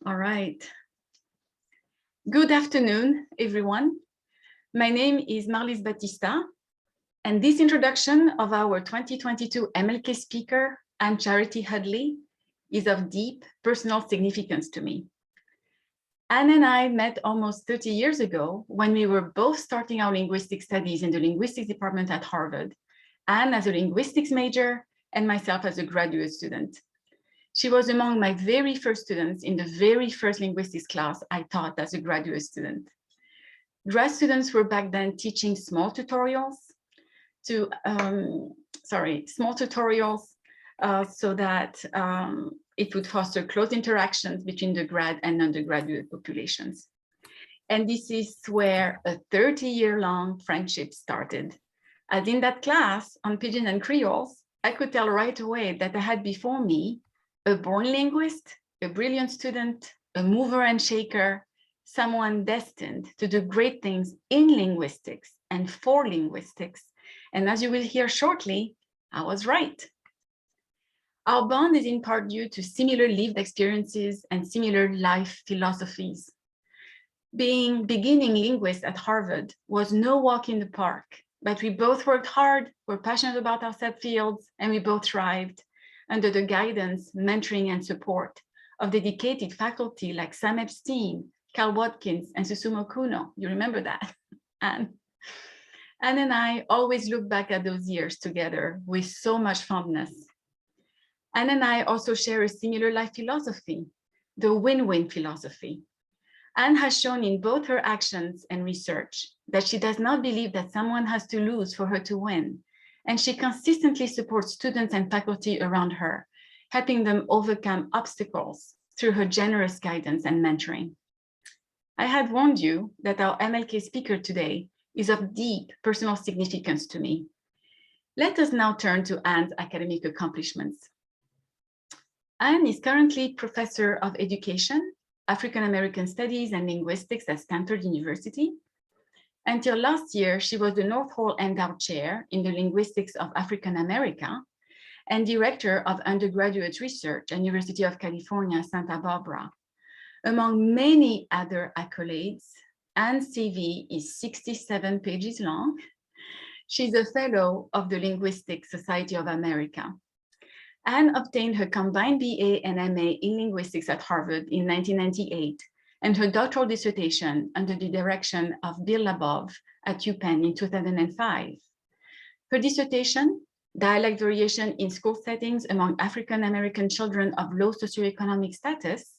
All right. Good afternoon, everyone. My name is Marlise Batista, and this introduction of our 2022 MLK speaker, Anne Charity Hudley, is of deep personal significance to me. Anne and I met almost 30 years ago when we were both starting our linguistic studies in the linguistics department at Harvard, Anne as a linguistics major and myself as a graduate student. She was among my very first students in the very first linguistics class I taught as a graduate student. Grad students were back then teaching small tutorials so that it would foster close interactions between the grad and undergraduate populations. And this is where a 30-year-long friendship started. As in that class on Pidgin and Creoles, I could tell right away that I had before me a born linguist, a brilliant student, a mover and shaker, someone destined to do great things in linguistics and for linguistics. And as you will hear shortly, I was right. Our bond is in part due to similar lived experiences and similar life philosophies. Beginning linguists at Harvard was no walk in the park, but we both worked hard, were passionate about our subfields, and we both thrived under the guidance, mentoring, and support of dedicated faculty like Sam Epstein, Carl Watkins, and Susumu Kuno. You remember that? Anne and I always look back at those years together with so much fondness. Anne and I also share a similar life philosophy, the win-win philosophy. Anne has shown in both her actions and research that she does not believe that someone has to lose for her to win. And she consistently supports students and faculty around her, helping them overcome obstacles through her generous guidance and mentoring. I had warned you that our MLK speaker today is of deep personal significance to me. Let us now turn to Anne's academic accomplishments. Anne is currently Professor of Education, African American Studies and Linguistics at Stanford University. Until last year, she was the North Hall Endowed Chair in the Linguistics of African America and Director of Undergraduate Research at University of California, Santa Barbara. Among many other accolades, Anne's CV is 67 pages long. She's a fellow of the Linguistic Society of America. Anne obtained her combined BA and MA in linguistics at Harvard in 1998 and her doctoral dissertation under the direction of Bill Labov at UPenn in 2005. Her dissertation, Dialect Variation in School Settings Among African American Children of Low Socioeconomic Status,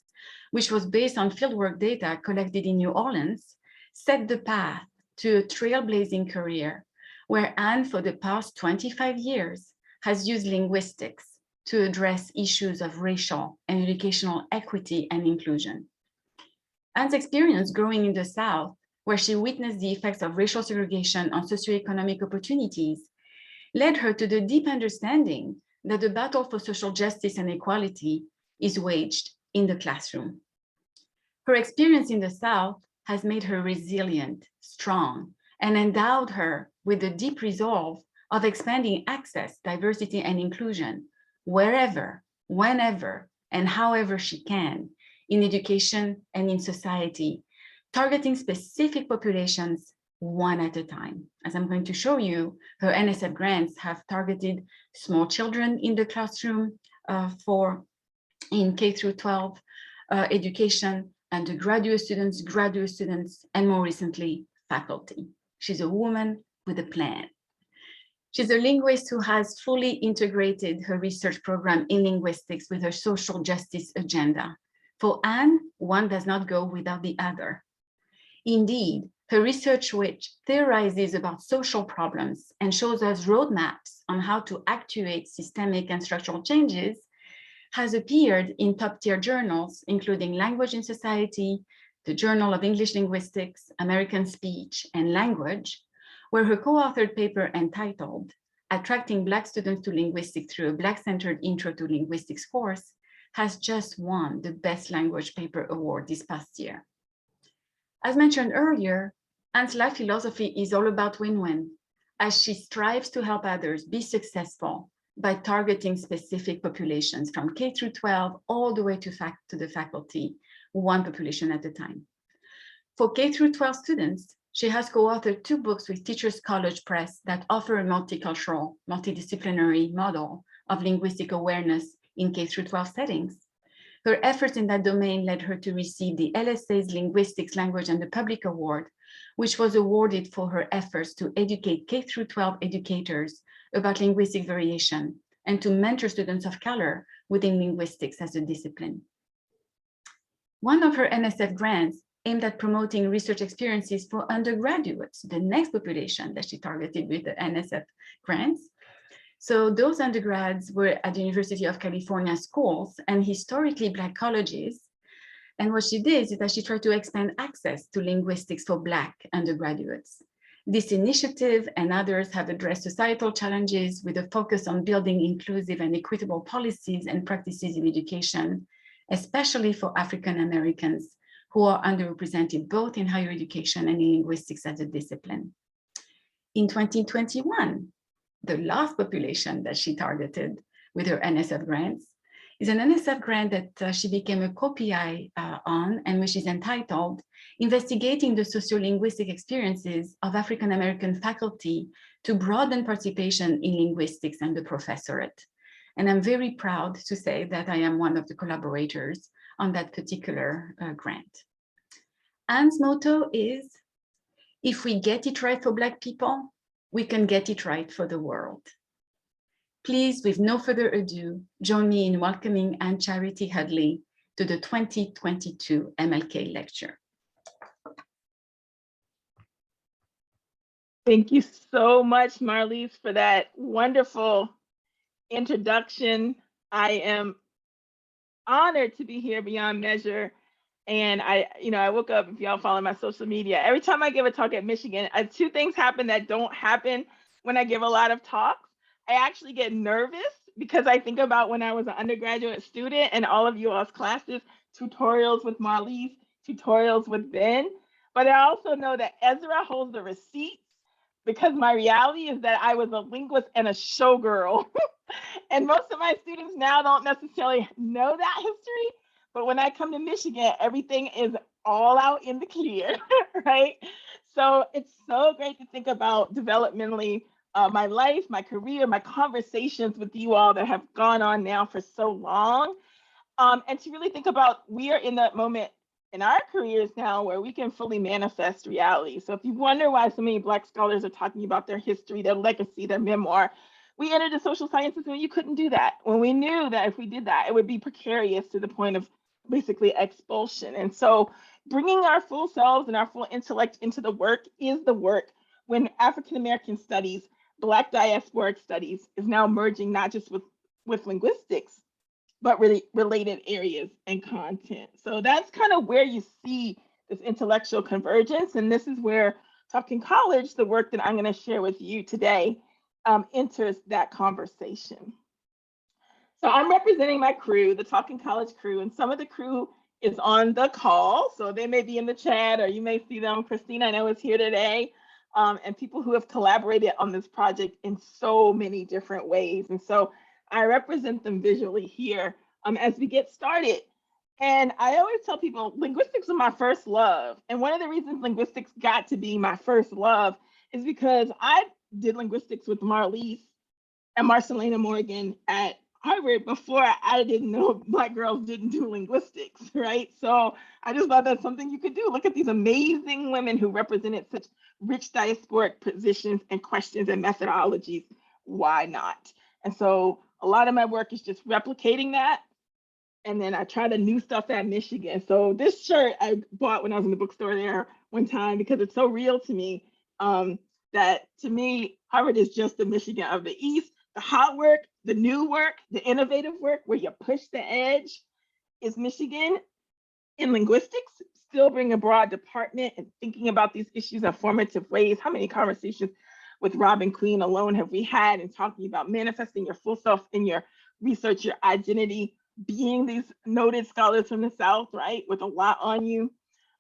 which was based on fieldwork data collected in New Orleans, set the path to a trailblazing career where Anne, for the past 25 years, has used linguistics to address issues of racial and educational equity and inclusion. Anne's experience growing in the South, where she witnessed the effects of racial segregation on socioeconomic opportunities, led her to the deep understanding that the battle for social justice and equality is waged in the classroom. Her experience in the South has made her resilient, strong, and endowed her with the deep resolve of expanding access, diversity, and inclusion wherever, whenever, and however she can, in education and in society, targeting specific populations one at a time. As I'm going to show you, her NSF grants have targeted small children in the classroom in K through 12 education, undergraduate students, graduate students, and more recently, faculty. She's a woman with a plan. She's a linguist who has fully integrated her research program in linguistics with her social justice agenda. For Anne, one does not go without the other. Indeed, her research, which theorizes about social problems and shows us roadmaps on how to actuate systemic and structural changes, has appeared in top-tier journals, including Language in Society, the Journal of English Linguistics, American Speech and Language, where her co-authored paper entitled Attracting Black Students to Linguistics Through a Black-Centered Intro to Linguistics course has just won the Best Language Paper Award this past year. As mentioned earlier, Anne's life philosophy is all about win-win, as she strives to help others be successful by targeting specific populations from K through 12 all the way to the faculty, one population at a time. For K through 12 students, she has co-authored 2 books with Teachers College Press that offer a multicultural, multidisciplinary model of linguistic awareness in K through 12 settings. Her efforts in that domain led her to receive the LSA's Linguistics, Language and the Public Award, which was awarded for her efforts to educate K through 12 educators about linguistic variation and to mentor students of color within linguistics as a discipline. One of her NSF grants aimed at promoting research experiences for undergraduates, the next population that she targeted with the NSF grants. So those undergrads were at the University of California schools and historically Black colleges. And what she did is that she tried to expand access to linguistics for Black undergraduates. This initiative and others have addressed societal challenges with a focus on building inclusive and equitable policies and practices in education, especially for African Americans who are underrepresented both in higher education and in linguistics as a discipline. In 2021, the last population that she targeted with her NSF grants is an NSF grant that she became a co-PI on, and which is entitled Investigating the Sociolinguistic Experiences of African American Faculty to Broaden Participation in Linguistics and the Professorate. And I'm very proud to say that I am one of the collaborators on that particular grant. Anne's motto is, if we get it right for Black people, we can get it right for the world. Please, with no further ado, join me in welcoming Anne Charity Hudley to the 2022 MLK lecture. Thank you so much, Marlise, for that wonderful introduction. I am honored to be here beyond measure. And I woke up, if y'all follow my social media, every time I give a talk at Michigan, 2 things happen that don't happen when I give a lot of talks. I actually get nervous because I think about when I was an undergraduate student and all of you all's classes, tutorials with Marlise, tutorials with Ben. But I also know that Ezra holds the receipts because my reality is that I was a linguist and a showgirl. And most of my students now don't necessarily know that history. But when I come to Michigan, everything is all out in the clear, right? So it's so great to think about developmentally my life, my career, my conversations with you all that have gone on now for so long. And to really think about, we are in that moment in our careers now where we can fully manifest reality. So if you wonder why so many Black scholars are talking about their history, their legacy, their memoir, we entered the social sciences when you couldn't do that. When we knew that if we did that, it would be precarious to the point of basically expulsion. And so bringing our full selves and our full intellect into the work is the work when African-American studies, Black diasporic studies is now merging not just with linguistics, but really related areas and content. So that's kind of where you see this intellectual convergence. And this is where Talking College, the work that I'm going to share with you today, enters that conversation. So I'm representing my crew, the Talking College crew, and some of the crew is on the call. So they may be in the chat or you may see them. Christina, I know, is here today. And people who have collaborated on this project in so many different ways. And so I represent them visually here as we get started. And I always tell people linguistics was my first love. And one of the reasons linguistics got to be my first love is because I did linguistics with Marlise and Marcelina Morgan at Harvard before I didn't know Black girls didn't do linguistics, right? So I just thought that's something you could do. Look at these amazing women who represented such rich diasporic positions and questions and methodologies. Why not? And so a lot of my work is just replicating that. And then I try the new stuff at Michigan. So this shirt I bought when I was in the bookstore there one time because it's so real to me that to me, Harvard is just the Michigan of the East. The hot work, the new work, the innovative work where you push the edge is Michigan. In linguistics, still bring a broad department and thinking about these issues in formative ways. How many conversations with Robin Queen alone have we had in talking about manifesting your full self in your research, your identity, being these noted scholars from the South, right, with a lot on you.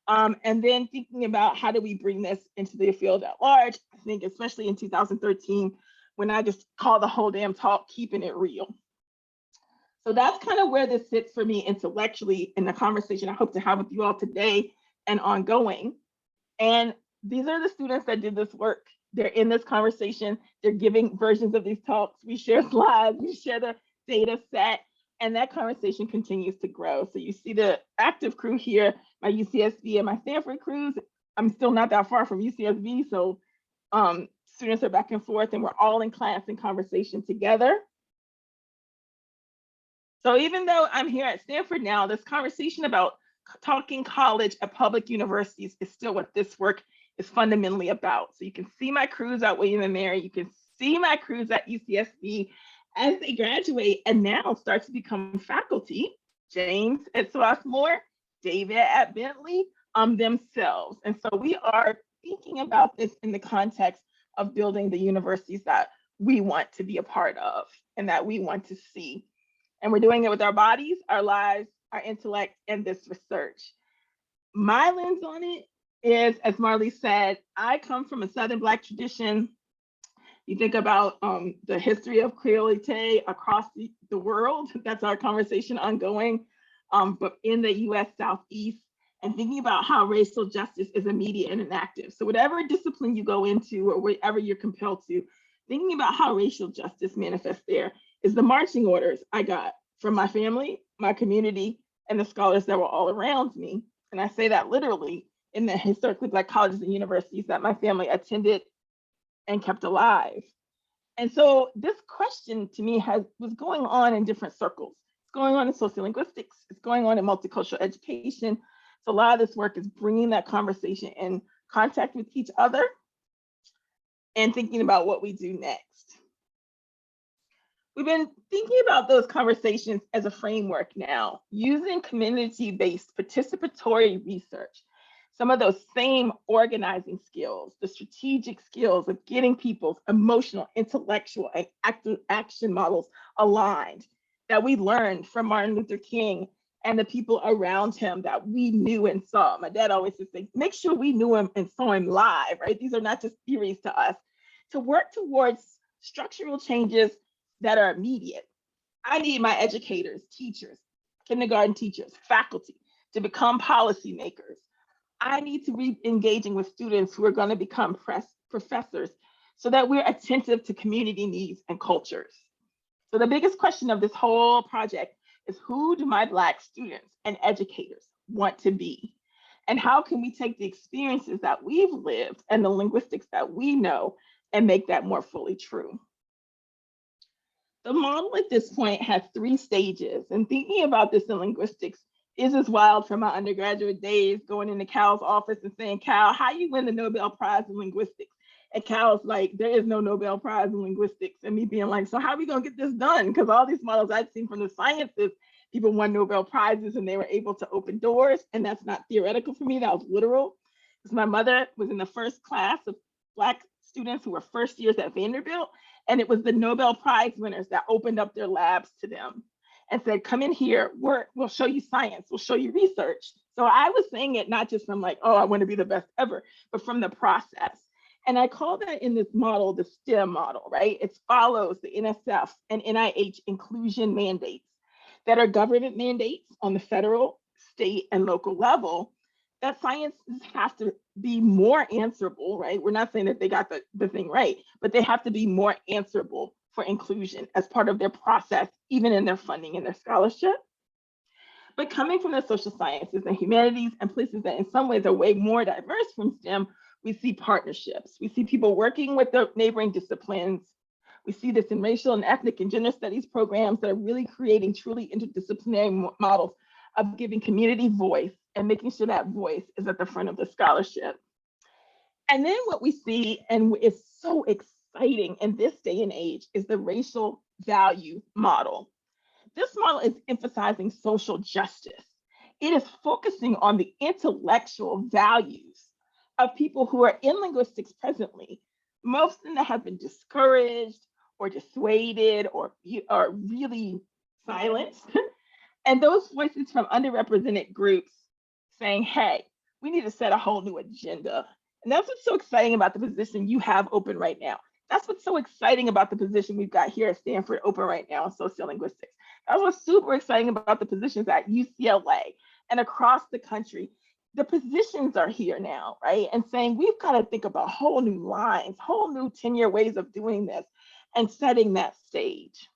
And then thinking about how do we bring this into the field at large. I think especially in 2013, when I just call the whole damn talk, keeping it real. So that's kind of where this sits for me intellectually in the conversation I hope to have with you all today and ongoing. And these are the students that did this work. They're in this conversation. They're giving versions of these talks. We share slides, we share the data set, and that conversation continues to grow. So you see the active crew here, my UCSB and my Stanford crews. I'm still not that far from UCSB, so students are back and forth, and we're all in class and conversation together. So even though I'm here at Stanford now, this conversation about talking college at public universities is still what this work is fundamentally about. So you can see my crews at William and Mary, you can see my crews at UCSB as they graduate and now start to become faculty. James at Swarthmore, David at Bentley, themselves. And so we are thinking about this in the context of building the universities that we want to be a part of and that we want to see. And we're doing it with our bodies, our lives, our intellect, and this research. My lens on it is, as Marley said, I come from a Southern Black tradition. You think about the history of Creolite across the world. That's our conversation ongoing, but in the US Southeast, and thinking about how racial justice is immediate and inactive. So whatever discipline you go into or wherever you're compelled to, thinking about how racial justice manifests there is the marching orders I got from my family, my community, and the scholars that were all around me. And I say that literally in the historically Black colleges and universities that my family attended and kept alive. And so this question to me was going on in different circles. It's going on in sociolinguistics, it's going on in multicultural education. So a lot of this work is bringing that conversation in contact with each other and thinking about what we do next. We've been thinking about those conversations as a framework now, using community-based participatory research, some of those same organizing skills, the strategic skills of getting people's emotional, intellectual, and active action models aligned that we learned from Martin Luther King and the people around him that we knew and saw. My dad always used to say, make sure we knew him and saw him live, right? These are not just theories to us. To work towards structural changes that are immediate. I need my educators, teachers, kindergarten teachers, faculty to become policymakers. I need to be engaging with students who are going to become professors so that we're attentive to community needs and cultures. So the biggest question of this whole project is, who do my Black students and educators want to be? And how can we take the experiences that we've lived and the linguistics that we know and make that more fully true? The model at this point has 3 stages, and thinking about this in linguistics is as wild from my undergraduate days, going into Cal's office and saying, Cal, how you win the Nobel Prize in linguistics? And Cal's like, there is no Nobel Prize in linguistics. And me being like, so how are we gonna get this done? Because all these models I'd seen from the sciences, people won Nobel Prizes and they were able to open doors. And that's not theoretical for me, that was literal. Because my mother was in the first class of Black students who were first years at Vanderbilt. And it was the Nobel Prize winners that opened up their labs to them and said, come in here, we'll show you science, we'll show you research. So I was saying it not just from like, oh, I want to be the best ever, but from the process. And I call that in this model, the STEM model, right? It follows the NSF and NIH inclusion mandates that are government mandates on the federal, state, and local level that sciences have to be more answerable, right? We're not saying that they got the thing right, but they have to be more answerable for inclusion as part of their process, even in their funding and their scholarship. But coming from the social sciences and humanities and places that in some ways are way more diverse from STEM, we see partnerships. We see people working with the neighboring disciplines. We see this in racial and ethnic and gender studies programs that are really creating truly interdisciplinary models of giving community voice and making sure that voice is at the front of the scholarship. And then what we see, and is so exciting in this day and age, is the racial value model. This model is emphasizing social justice. It is focusing on the intellectual values of people who are in linguistics presently, most of them that have been discouraged or dissuaded or are really silenced. And those voices from underrepresented groups saying, hey, we need to set a whole new agenda. And that's what's so exciting about the position you have open right now. That's what's so exciting about the position we've got here at Stanford open right now in sociolinguistics. That's what's super exciting about the positions at UCLA and across the country. The positions are here now, right? And saying we've got to think about whole new lines, whole new 10-year ways of doing this and setting that stage.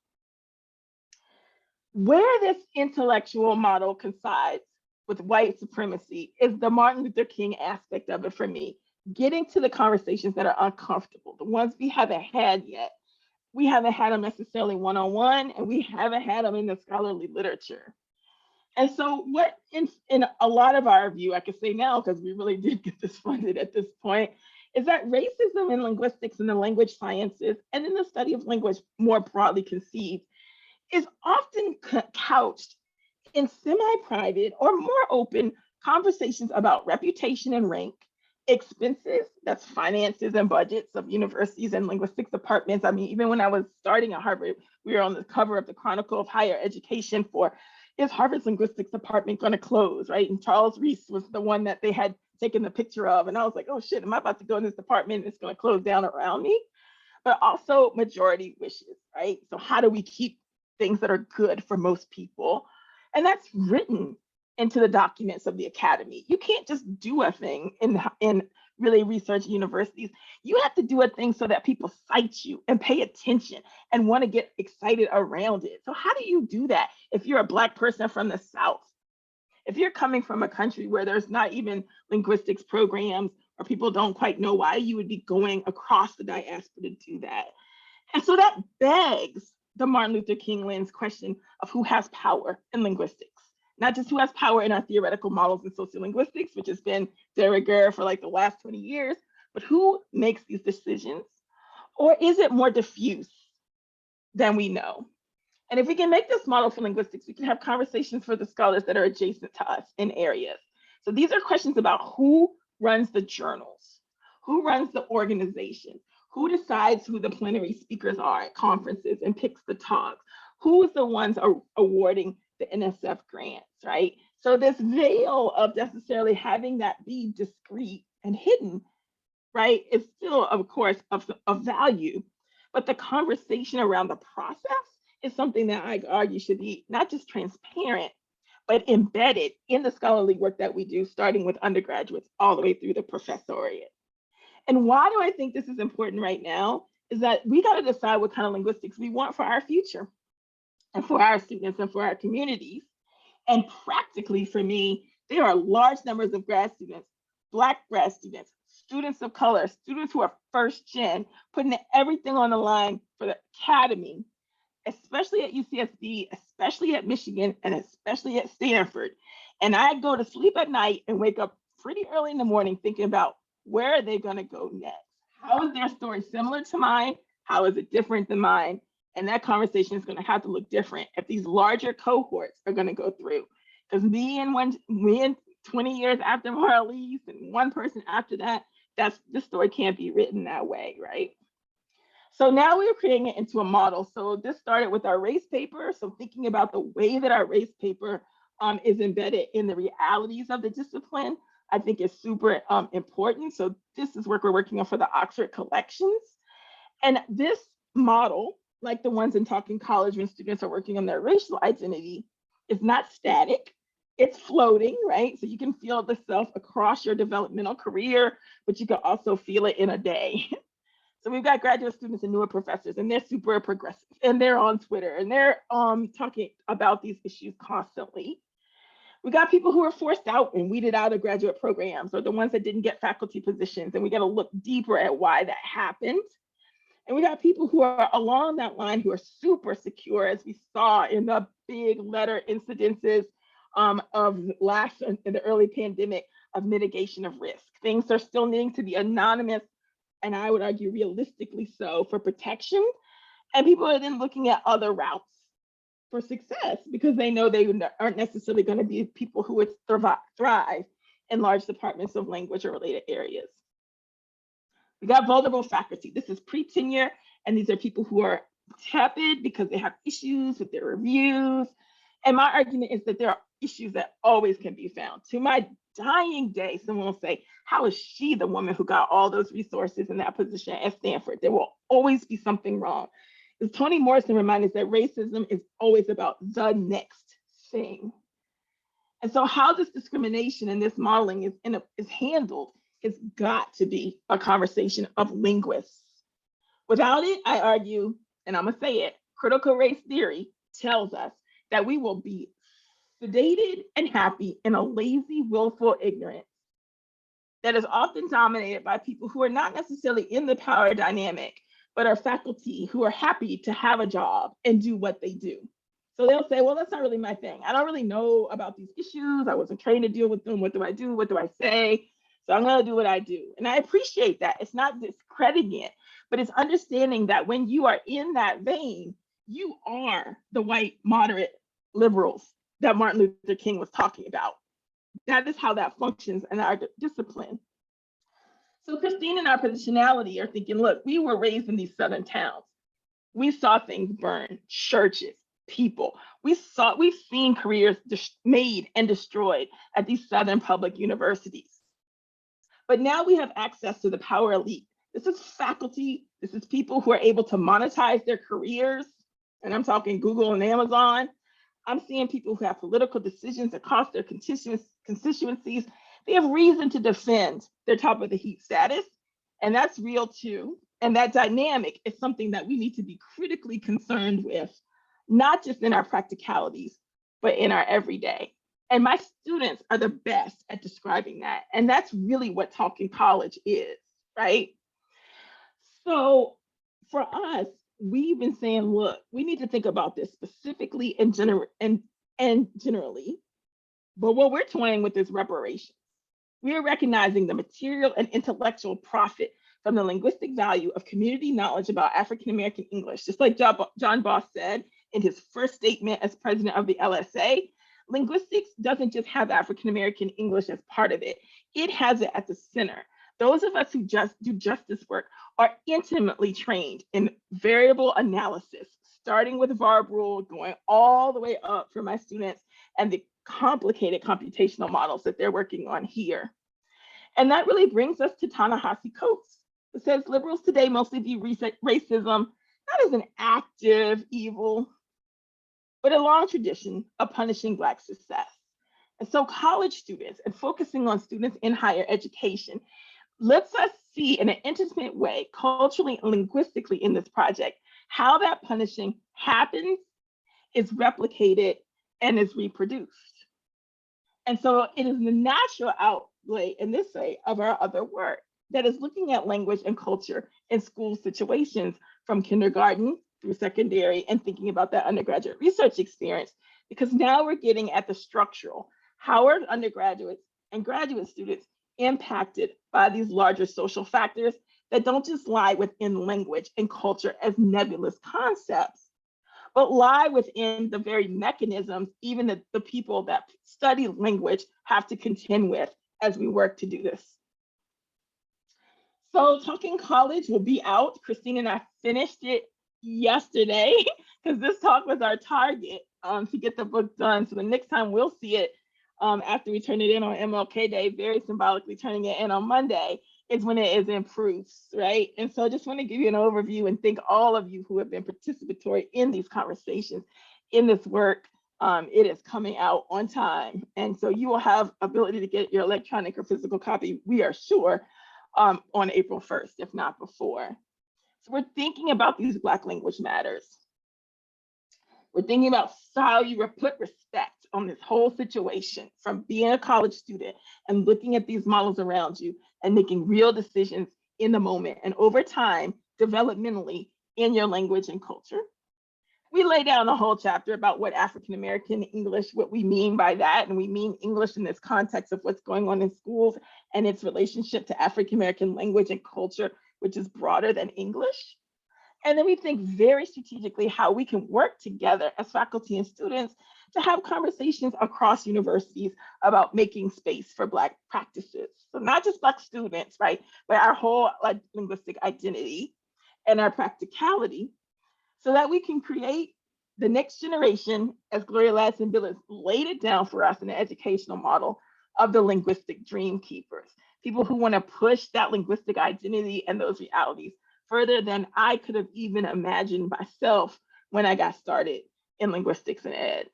Where this intellectual model coincides with white supremacy is the Martin Luther King aspect of it for me. Getting to the conversations that are uncomfortable, the ones we haven't had yet. We haven't had them necessarily one-on-one, and we haven't had them in the scholarly literature. And so what in a lot of our view, I can say now, because we really did get this funded at this point, is that racism in linguistics and the language sciences, and in the study of language more broadly conceived, is often couched in semi-private or more open conversations about reputation and rank, expenses, that's finances and budgets of universities and linguistics departments. I mean, even when I was starting at Harvard, we were on the cover of the Chronicle of Higher Education for, is Harvard's linguistics department going to close, right? And Charles Reese was the one that they had taken the picture of. And I was like, oh shit, am I about to go in this department and it's going to close down around me? But also majority wishes, right? So how do we keep things that are good for most people? And that's written into the documents of the academy. You can't just do a thing in really research universities. You have to do a thing so that people cite you and pay attention and want to get excited around it. So how do you do that if you're a Black person from the South? If you're coming from a country where there's not even linguistics programs or people don't quite know why you would be going across the diaspora to do that. And so that begs the Martin Luther King lens question of who has power in linguistics. Not just who has power in our theoretical models in sociolinguistics, which has been de rigueur for like the last 20 years, but who makes these decisions? Or is it more diffuse than we know? And if we can make this model for linguistics, we can have conversations for the scholars that are adjacent to us in areas. So these are questions about who runs the journals, who runs the organization, who decides who the plenary speakers are at conferences and picks the talks, who is the ones awarding the NSF grants, right? So this veil of necessarily having that be discrete and hidden, right, is still, of course, of value. But the conversation around the process is something that I argue should be not just transparent, but embedded in the scholarly work that we do, starting with undergraduates all the way through the professoriate. And why do I think this is important right now is that we got to decide what kind of linguistics we want for our future and for our students and for our communities. And practically for me, there are large numbers of grad students, Black grad students, students of color, students who are first gen, putting everything on the line for the academy, especially at UCSD, especially at Michigan, and especially at Stanford. And I go to sleep at night and wake up pretty early in the morning thinking about where are they going to go next? How is their story similar to mine? How is it different than mine? And that conversation is going to have to look different if these larger cohorts are going to go through. Because me and 20 years after Marlies and one person after that, this story can't be written that way, right? So now we're creating it into a model. So this started with our race paper. So thinking about the way that our race paper is embedded in the realities of the discipline, I think is super important. So this is work we're working on for the Oxford collections. And this model, like the ones in Talking College when students are working on their racial identity, is not static. It's floating, right? So you can feel the self across your developmental career, but you can also feel it in a day. So we've got graduate students and newer professors, and they're super progressive, and they're on Twitter, and they're talking about these issues constantly. We got people who are forced out and weeded out of graduate programs, or the ones that didn't get faculty positions, and we got to look deeper at why that happened. And we got people who are along that line who are super secure, as we saw in the big letter incidences of in the early pandemic, of mitigation of risk. Things are still needing to be anonymous, and I would argue realistically so, for protection. And people are then looking at other routes for success because they know they aren't necessarily going to be people who would thrive in large departments of language or related areas. We got vulnerable faculty. This is pre-tenure, and these are people who are tepid because they have issues with their reviews. And my argument is that there are issues that always can be found. To my dying day, someone will say, how is she the woman who got all those resources in that position at Stanford? There will always be something wrong. As Toni Morrison reminded us that racism is always about the next thing. And so how this discrimination and this modeling is handled has got to be a conversation of linguists. Without it, I argue, and I'm gonna say it, critical race theory tells us that we will be sedated and happy in a lazy, willful ignorance that is often dominated by people who are not necessarily in the power dynamic, but are faculty who are happy to have a job and do what they do. So they'll say, well, that's not really my thing. I don't really know about these issues. I wasn't trained to deal with them. What do I do? What do I say? So I'm gonna do what I do. And I appreciate that. It's not discrediting it, but it's understanding that when you are in that vein, you are the white moderate liberals that Martin Luther King was talking about. That is how that functions in our discipline. So Christine and our positionality are thinking, look, we were raised in these Southern towns. We saw things burn, churches, people. We've seen careers made and destroyed at these Southern public universities. But now we have access to the power elite. This is faculty. This is people who are able to monetize their careers. And I'm talking Google and Amazon. I'm seeing people who have political decisions across their constituencies. They have reason to defend their top of the heap status. And that's real too. And that dynamic is something that we need to be critically concerned with, not just in our practicalities, but in our everyday. And my students are the best at describing that. And that's really what Talking College is, right? So for us, we've been saying, look, we need to think about this specifically and generally. But what we're toying with is reparations. We are recognizing the material and intellectual profit from the linguistic value of community knowledge about African-American English. Just like John Boss said in his first statement as president of the LSA, linguistics doesn't just have African-American English as part of it. It has it at the center. Those of us who just do justice work are intimately trained in variable analysis, starting with verb rule, going all the way up for my students and the complicated computational models that they're working on here. And that really brings us to Ta-Nehisi Coates. It says liberals today mostly view racism not as an active evil, but a long tradition of punishing Black success. And so college students and focusing on students in higher education lets us see in an intimate way, culturally and linguistically in this project, how that punishing happens, is replicated, and is reproduced. And so it is the natural outlay in this way of our other work that is looking at language and culture in school situations from kindergarten through secondary and thinking about that undergraduate research experience, because now we're getting at the structural. How are undergraduates and graduate students impacted by these larger social factors that don't just lie within language and culture as nebulous concepts, but lie within the very mechanisms even the people that study language have to contend with as we work to do this. So Talking College will be out. Christine and I finished it yesterday because this talk was our target to get the book done. So the next time we'll see it after we turn it in on MLK Day, very symbolically turning it in on Monday, is when it is in proofs, right? And so I just want to give you an overview and thank all of you who have been participatory in these conversations, in this work. It is coming out on time. And so you will have ability to get your electronic or physical copy, we are sure, on April 1st, if not before. So we're thinking about these Black language matters. We're thinking about how you put respect on this whole situation, from being a college student and looking at these models around you and making real decisions in the moment and over time, developmentally in your language and culture. We lay down a whole chapter about what African-American English, what we mean by that. And we mean English in this context of what's going on in schools and its relationship to African-American language and culture, which is broader than English. And then we think very strategically how we can work together as faculty and students to have conversations across universities about making space for Black practices. So not just Black students, right? But our whole linguistic identity and our practicality, so that we can create the next generation, as Gloria Ladson-Billings laid it down for us in the educational model of the linguistic dream keepers, people who want to push that linguistic identity and those realities further than I could have even imagined myself when I got started in linguistics and ed.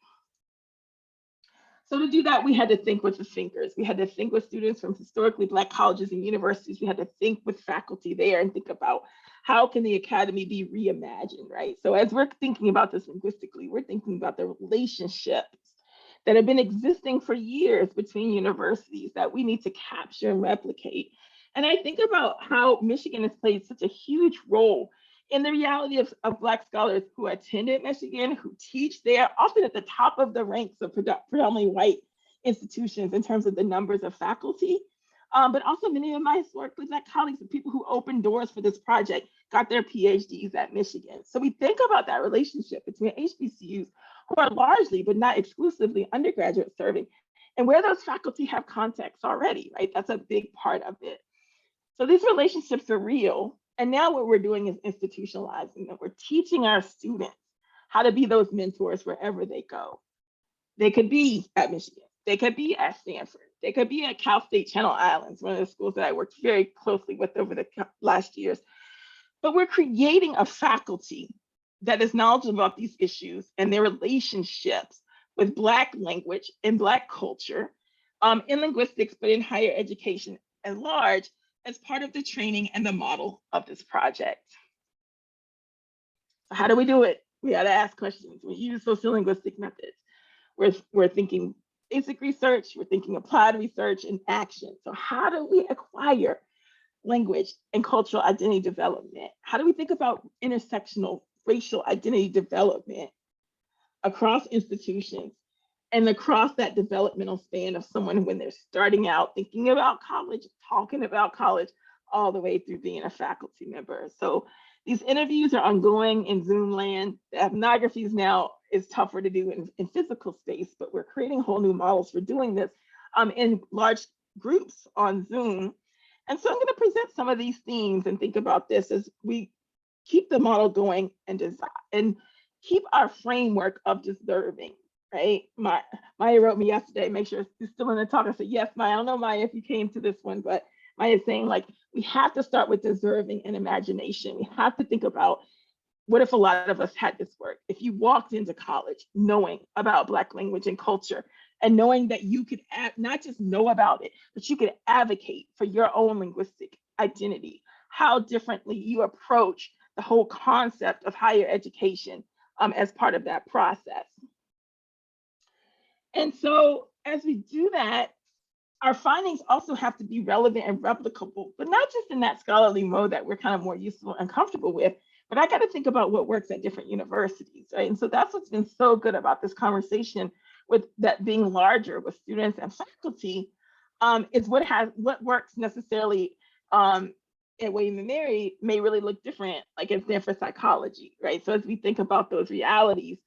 So to do that, we had to think with the thinkers. We had to think with students from historically Black colleges and universities. We had to think with faculty there and think about how can the academy be reimagined, right? So as we're thinking about this linguistically, we're thinking about the relationships that have been existing for years between universities that we need to capture and replicate. And I think about how Michigan has played such a huge role in the reality of Black scholars who attended Michigan, who teach there, often at the top of the ranks of predominantly white institutions in terms of the numbers of faculty. But also many of my historically Black colleagues, the people who opened doors for this project, got their PhDs at Michigan. So we think about that relationship between HBCUs, who are largely, but not exclusively, undergraduate serving, and where those faculty have context already, right? That's a big part of it. So these relationships are real. And now what we're doing is institutionalizing them. We're teaching our students how to be those mentors wherever they go. They could be at Michigan. They could be at Stanford. They could be at Cal State Channel Islands, one of the schools that I worked very closely with over the last years. But we're creating a faculty that is knowledgeable about these issues and their relationships with Black language and Black culture in linguistics, but in higher education at large, as part of the training and the model of this project. So how do we do it? We got to ask questions. We use sociolinguistic methods. We're thinking basic research, we're thinking applied research and action. So how do we acquire language and cultural identity development? How do we think about intersectional racial identity development across institutions and across that developmental span of someone when they're starting out, thinking about college, talking about college, all the way through being a faculty member? So these interviews are ongoing in Zoom land. The ethnographies now is tougher to do in physical space, but we're creating whole new models for doing this in large groups on Zoom. And so I'm going to present some of these themes and think about this as we keep the model going and design and keep our framework of deserving, right? Maya wrote me yesterday, make sure she's still in the talk. I said, yes, Maya, I don't know, Maya, if you came to this one, but Maya is saying, like, we have to start with deserving and imagination. We have to think about, what if a lot of us had this work? If you walked into college knowing about Black language and culture, and knowing that you could not just know about it, but you could advocate for your own linguistic identity, how differently you approach the whole concept of higher education as part of that process. And so as we do that, our findings also have to be relevant and replicable, but not just in that scholarly mode that we're kind of more useful and comfortable with, but I got to think about what works at different universities, right? And so that's what's been so good about this conversation with that being larger with students and faculty, is what works necessarily at William and Mary may really look different, like in Stanford psychology, right? So as we think about those realities,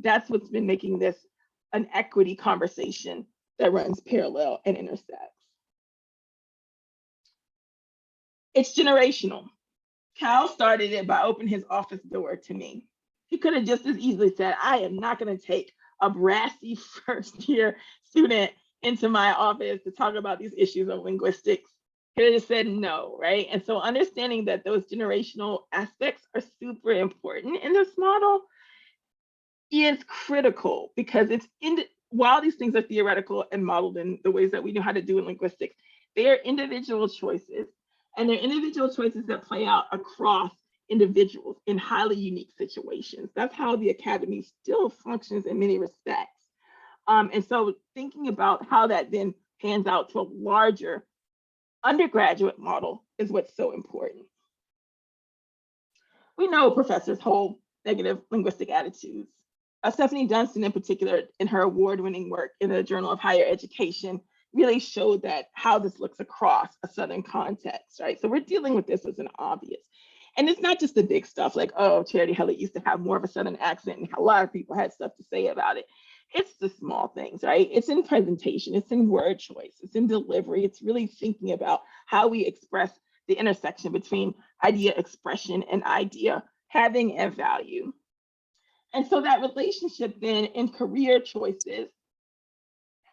that's what's been making this an equity conversation that runs parallel and intersects. It's generational. Cal started it by opening his office door to me. He could have just as easily said, I am not going to take a brassy first year student into my office to talk about these issues of linguistics. Could have just said no, right? And so understanding that those generational aspects are super important in this model is critical, because while these things are theoretical and modeled in the ways that we know how to do in linguistics, they are individual choices, and they're individual choices that play out across individuals in highly unique situations. That's how the academy still functions in many respects. And so thinking about how that then pans out to a larger undergraduate model is what's so important. We know professors hold negative linguistic attitudes. Stephanie Dunstan in particular, in her award-winning work in the Journal of Higher Education, really showed that how this looks across a Southern context, right? So we're dealing with this as an obvious. And it's not just the big stuff like, oh, Charity Hudley used to have more of a Southern accent and a lot of people had stuff to say about it. It's the small things, right? It's in presentation, it's in word choice, it's in delivery. It's really thinking about how we express the intersection between idea expression and idea having and value. And so that relationship then in career choices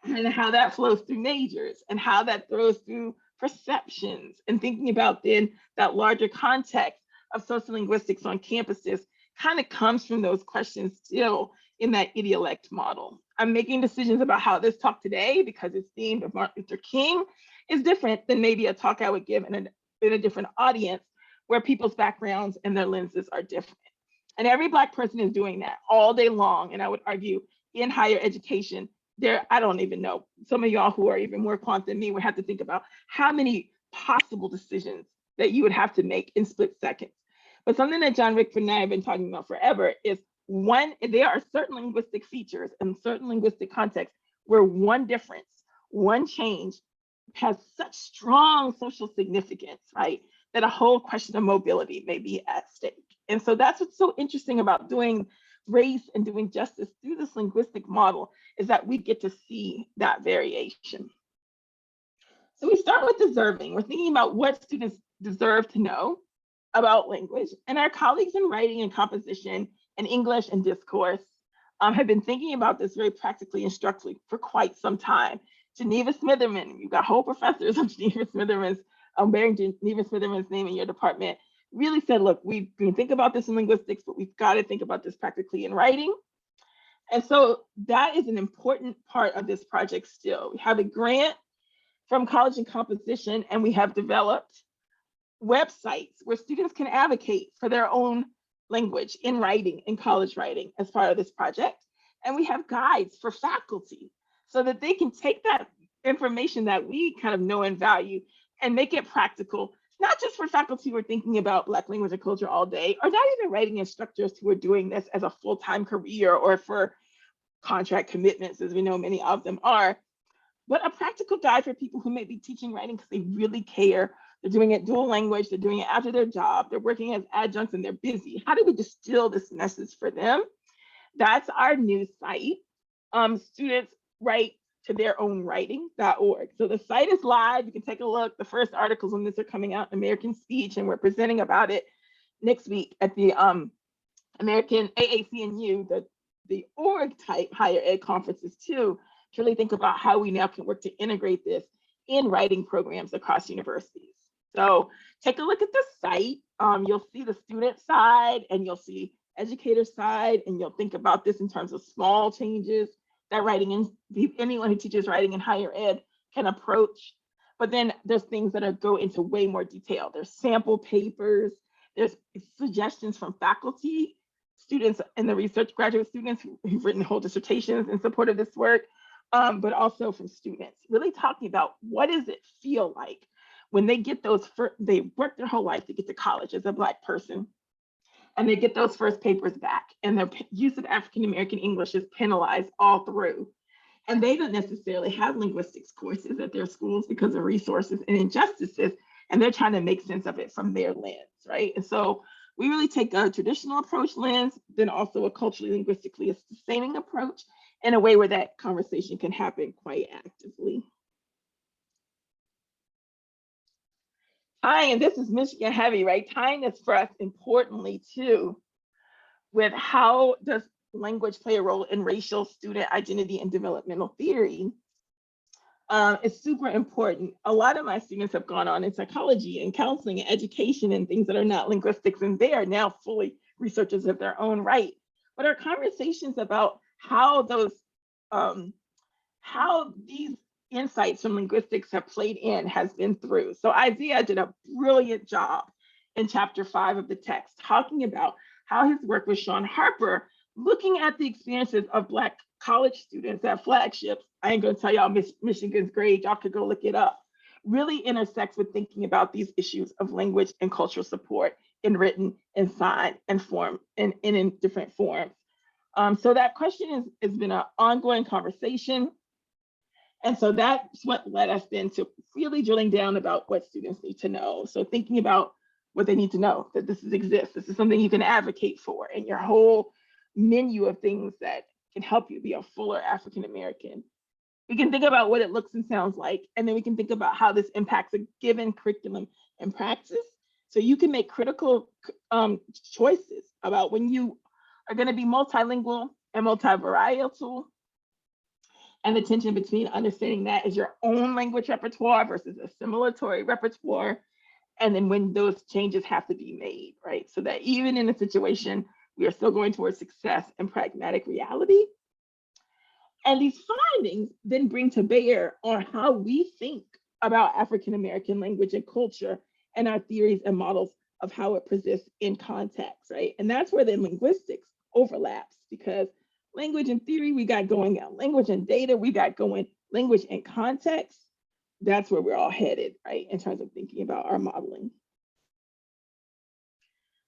and how that flows through majors and how that throws through perceptions and thinking about then that larger context of sociolinguistics on campuses kind of comes from those questions still in that idiolect model. I'm making decisions about how this talk today because it's themed of Martin Luther King is different than maybe a talk I would give in a different audience where people's backgrounds and their lenses are different. And every Black person is doing that all day long. And I would argue in higher education, I don't even know, some of y'all who are even more quant than me would have to think about how many possible decisions that you would have to make in split seconds. But something that John Rickford and I have been talking about forever is there are certain linguistic features and certain linguistic contexts where one difference, one change has such strong social significance, right? That a whole question of mobility may be at stake. And so that's what's so interesting about doing race and doing justice through this linguistic model is that we get to see that variation. So we start with deserving. We're thinking about what students deserve to know about language. And our colleagues in writing and composition and English and discourse have been thinking about this very practically and structurally for quite some time. Geneva Smitherman, you've got whole professors of Geneva Smitherman's, bearing Geneva Smitherman's name in your department, really said, look, we can think about this in linguistics, but we've got to think about this practically in writing. And so that is an important part of this project still. We have a grant from College and Composition, and we have developed websites where students can advocate for their own language in writing, in college writing as part of this project. And we have guides for faculty so that they can take that information that we kind of know and value and make it practical, not just for faculty who are thinking about Black language and culture all day, or not even writing instructors who are doing this as a full-time career or for contract commitments, as we know many of them are, but a practical guide for people who may be teaching writing because they really care. They're doing it dual language, they're doing it after their job, they're working as adjuncts and they're busy. How do we distill this message for them? That's our new site. Students write to their own writing.org. So the site is live. You can take a look. The first articles on this are coming out in American Speech, and we're presenting about it next week at the American AACNU, the org type higher ed conferences too, to really think about how we now can work to integrate this in writing programs across universities. So take a look at the site. You'll see the student side and you'll see educator side, and you'll think about this in terms of small changes that anyone who teaches writing in higher ed can approach. But then there's things that go into way more detail. There's sample papers, there's suggestions from faculty, students and the research graduate students who've written whole dissertations in support of this work, but also from students, really talking about what does it feel like when they get they work their whole life to get to college as a Black person, and they get those first papers back, and their use of African-American English is penalized all through. And they don't necessarily have linguistics courses at their schools because of resources and injustices, and they're trying to make sense of it from their lens, right? And so we really take a traditional approach lens, then also a culturally linguistically sustaining approach in a way where that conversation can happen quite actively. Tying, and this is Michigan heavy, right? Tying this for us importantly too, with how does language play a role in racial student identity and developmental theory is super important. A lot of my students have gone on in psychology and counseling and education and things that are not linguistics, and they are now fully researchers of their own right. But our conversations about how these insights from linguistics have played in has been through. So Isaiah did a brilliant job in chapter 5 of the text, talking about how his work with Sean Harper, looking at the experiences of Black college students at flagships. I ain't gonna tell y'all Michigan's grade, y'all could go look it up, really intersects with thinking about these issues of language and cultural support in written and sign and form and in different forms. So that question has been an ongoing conversation. And so that's what led us then to really drilling down about what students need to know. So thinking about what they need to know, that this exists. This is something you can advocate for in your whole menu of things that can help you be a fuller African-American. We can think about what it looks and sounds like, and then we can think about how this impacts a given curriculum and practice. So you can make critical choices about when you are going to be multilingual and multivarietal. And the tension between understanding that as your own language repertoire versus assimilatory repertoire. And then when those changes have to be made, right? So that even in a situation, we are still going towards success and pragmatic reality. And these findings then bring to bear on how we think about African-American language and culture and our theories and models of how it persists in context, right? And that's where the linguistics overlaps, because language and theory, we got going out. Language and data, we got going. Language and context, that's where we're all headed, right? In terms of thinking about our modeling.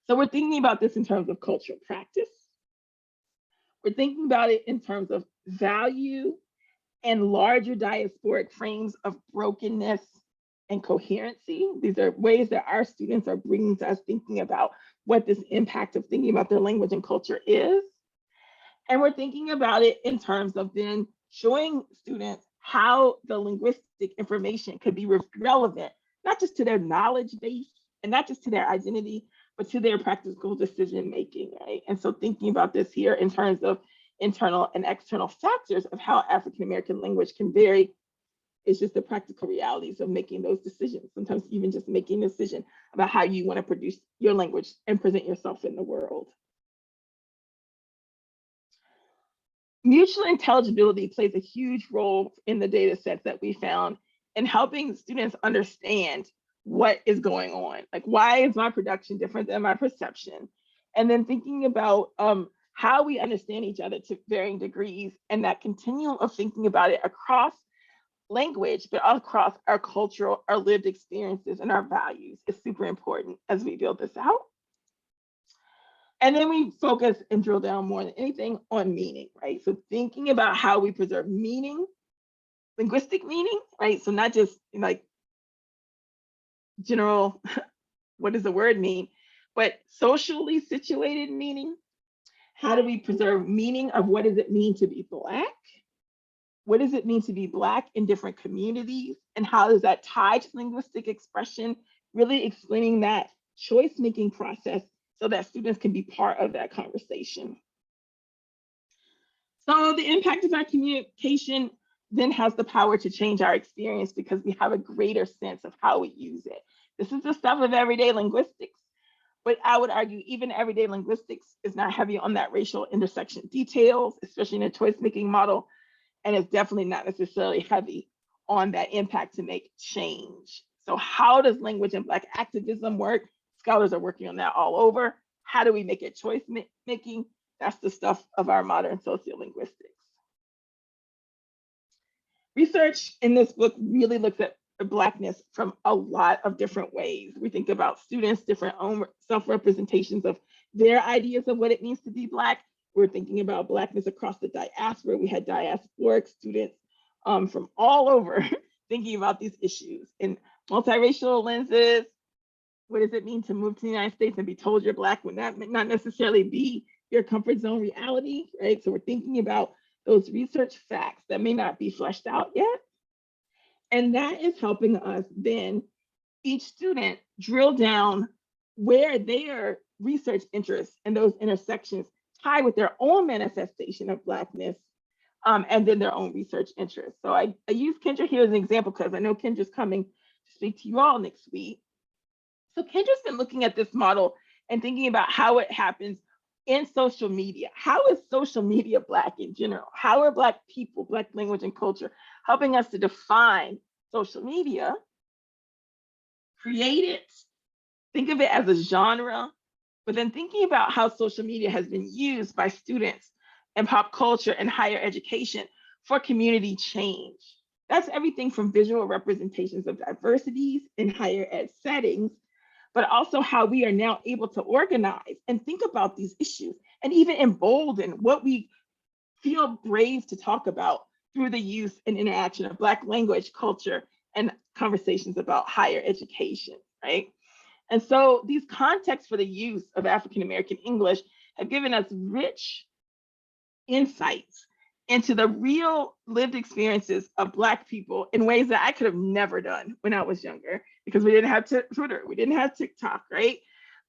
So we're thinking about this in terms of cultural practice. We're thinking about it in terms of value and larger diasporic frames of brokenness and coherency. These are ways that our students are bringing to us thinking about what this impact of thinking about their language and culture is. And we're thinking about it in terms of then showing students how the linguistic information could be relevant, not just to their knowledge base and not just to their identity, but to their practical decision making, right? And so thinking about this here in terms of internal and external factors of how African-American language can vary, it's just the practical realities of making those decisions, sometimes even just making a decision about how you want to produce your language and present yourself in the world. Mutual intelligibility plays a huge role in the data sets that we found in helping students understand what is going on. Like, why is my production different than my perception? And then thinking about how we understand each other to varying degrees, and that continuum of thinking about it across language, but across our cultural, our lived experiences and our values is super important as we build this out. And then we focus and drill down more than anything on meaning, right? So thinking about how we preserve meaning, linguistic meaning, right? So not just like general, what does the word mean, but socially situated meaning. How do we preserve meaning of what does it mean to be Black? What does it mean to be Black in different communities? And how does that tie to linguistic expression? Really explaining that choice-making process so that students can be part of that conversation. So the impact of our communication then has the power to change our experience because we have a greater sense of how we use it. This is the stuff of everyday linguistics, but I would argue even everyday linguistics is not heavy on that racial intersection details, especially in a choice-making model, and it's definitely not necessarily heavy on that impact to make change. So how does language and Black activism work? Scholars are working on that all over. How do we make it choice making? That's the stuff of our modern sociolinguistics. Research in this book really looks at Blackness from a lot of different ways. We think about students' different own self-representations of their ideas of what it means to be Black. We're thinking about Blackness across the diaspora. We had diasporic students from all over thinking about these issues in multiracial lenses. What does it mean to move to the United States and be told you're Black when that may not necessarily be your comfort zone reality, right? So we're thinking about those research facts that may not be fleshed out yet. And that is helping us then, each student, drill down where their research interests and those intersections tie with their own manifestation of Blackness and then their own research interests. So I use Kendra here as an example because I know Kendra's coming to speak to you all next week. So Kendra's been looking at this model and thinking about how it happens in social media. How is social media Black in general? How are Black people, Black language and culture, helping us to define social media, create it, think of it as a genre, but then thinking about how social media has been used by students in pop culture and higher education for community change. That's everything from visual representations of diversities in higher ed settings, but also how we are now able to organize and think about these issues and even embolden what we feel brave to talk about through the use and interaction of Black language, culture, and conversations about higher education, right? And so these contexts for the use of African-American English have given us rich insights into the real lived experiences of Black people in ways that I could have never done when I was younger, because we didn't have Twitter, we didn't have TikTok, right?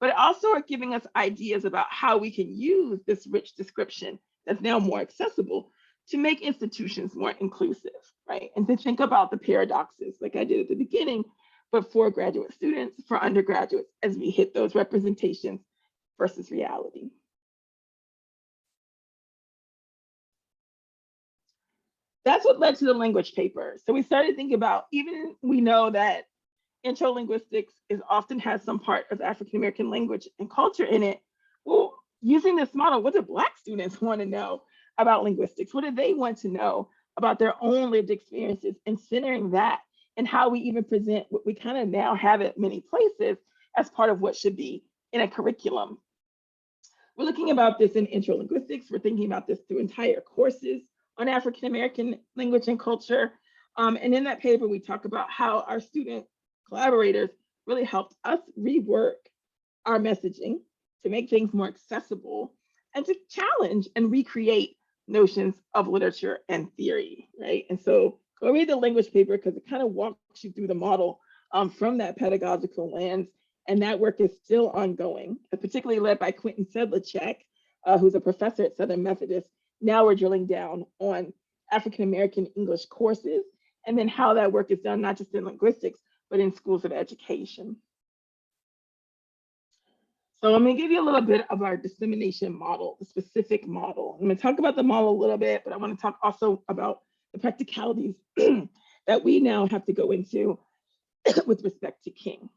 but also are giving us ideas about how we can use this rich description that's now more accessible to make institutions more inclusive, right? And to think about the paradoxes, like I did at the beginning, but for graduate students, for undergraduates, as we hit those representations versus reality. That's what led to the language paper. So we started thinking about, even we know that intro linguistics often has some part of African-American language and culture in it. Well, using this model, what do Black students want to know about linguistics? What do they want to know about their own lived experiences, and centering that and how we even present what we kind of now have at many places as part of what should be in a curriculum. We're looking about this in intro linguistics. We're thinking about this through entire courses on African-American language and culture. And in that paper, we talk about how our student collaborators really helped us rework our messaging to make things more accessible and to challenge and recreate notions of literature and theory, right? And so go read the language paper, because it kind of walks you through the model from that pedagogical lens. And that work is still ongoing, particularly led by Quentin Sedlacek, who's a professor at Southern Methodist. Now we're drilling down on African-American English courses, and then how that work is done, not just in linguistics, but in schools of education. So I'm going to give you a little bit of our dissemination model, the specific model. I'm going to talk about the model a little bit, but I want to talk also about the practicalities that we now have to go into with respect to King.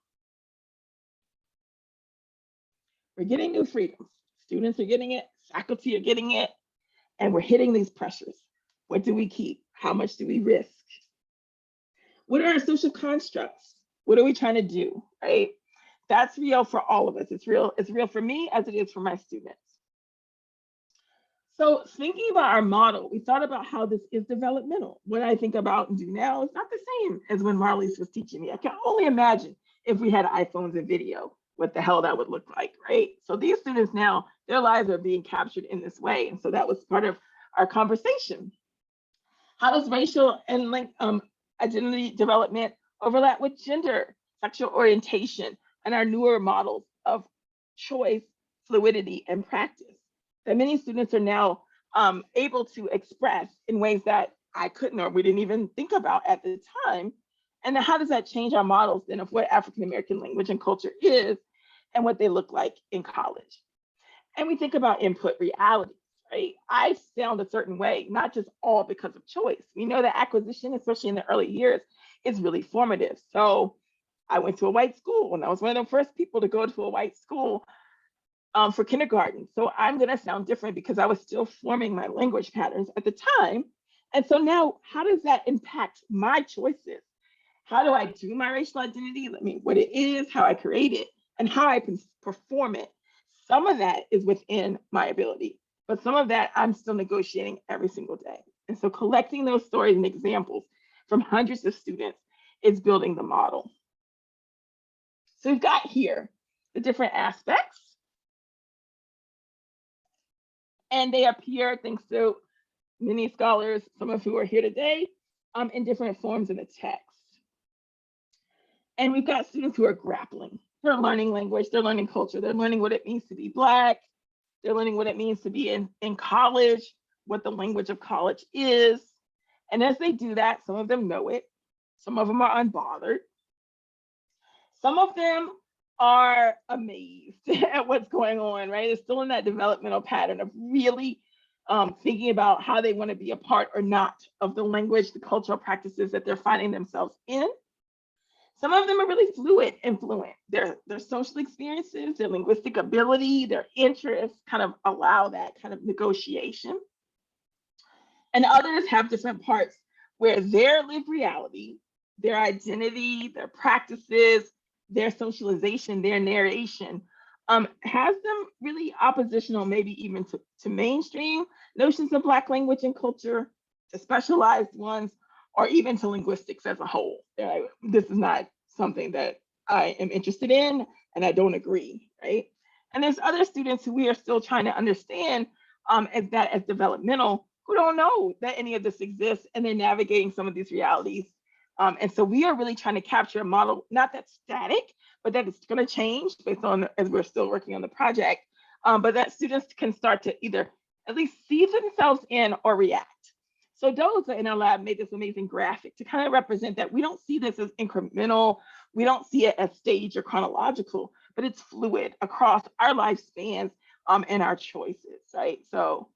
We're getting new freedoms. Students are getting it, faculty are getting it, and we're hitting these pressures. What do we keep? How much do we risk? What are our social constructs? What are we trying to do, right? That's real for all of us. It's real for me as it is for my students. So thinking about our model, we thought about how this is developmental. What I think about and do now is not the same as when Marlise was teaching me. I can only imagine if we had iPhones and video, what the hell that would look like, right? So these students now, their lives are being captured in this way. And so that was part of our conversation. How does racial and identity development overlap with gender, sexual orientation, and our newer models of choice, fluidity, and practice that many students are now able to express in ways that I couldn't, or we didn't even think about at the time? And then how does that change our models then of what African-American language and culture is and what they look like in college? And we think about input realities, right? I sound a certain way, not just all because of choice. We know that acquisition, especially in the early years, is really formative. So I went to a white school, and I was one of the first people to go to a white school for kindergarten. So I'm gonna sound different because I was still forming my language patterns at the time. And so now, how does that impact my choices? How do I do my racial identity? I mean, what it is, how I create it, and how I can perform it. Some of that is within my ability, but some of that I'm still negotiating every single day. And so collecting those stories and examples from hundreds of students is building the model. So we've got here the different aspects, and they appear, thanks to many scholars, some of who are here today, in different forms in the text. And we've got students who are grappling. They're learning language, they're learning culture, they're learning what it means to be Black, they're learning what it means to be in college, what the language of college is. And as they do that, some of them know it, some of them are unbothered. Some of them are amazed at what's going on, right? They're still in that developmental pattern of really thinking about how they want to be a part or not of the language, the cultural practices that they're finding themselves in. Some of them are really fluid and fluent. Their social experiences, their linguistic ability, their interests kind of allow that kind of negotiation. And others have different parts where their lived reality, their identity, their practices, their socialization, their narration has them really oppositional, maybe even to mainstream notions of Black language and culture, to specialized ones, or even to linguistics as a whole. This is not something that I am interested in, and I don't agree, right? And there's other students who we are still trying to understand as developmental, who don't know that any of this exists, and they're navigating some of these realities And so we are really trying to capture a model, not that's static, but that it's going to change based on, as we're still working on the project, but that students can start to either at least see themselves in or react. So Doza in our lab made this amazing graphic to kind of represent that we don't see this as incremental, we don't see it as staged or chronological, but it's fluid across our lifespans and our choices, right? So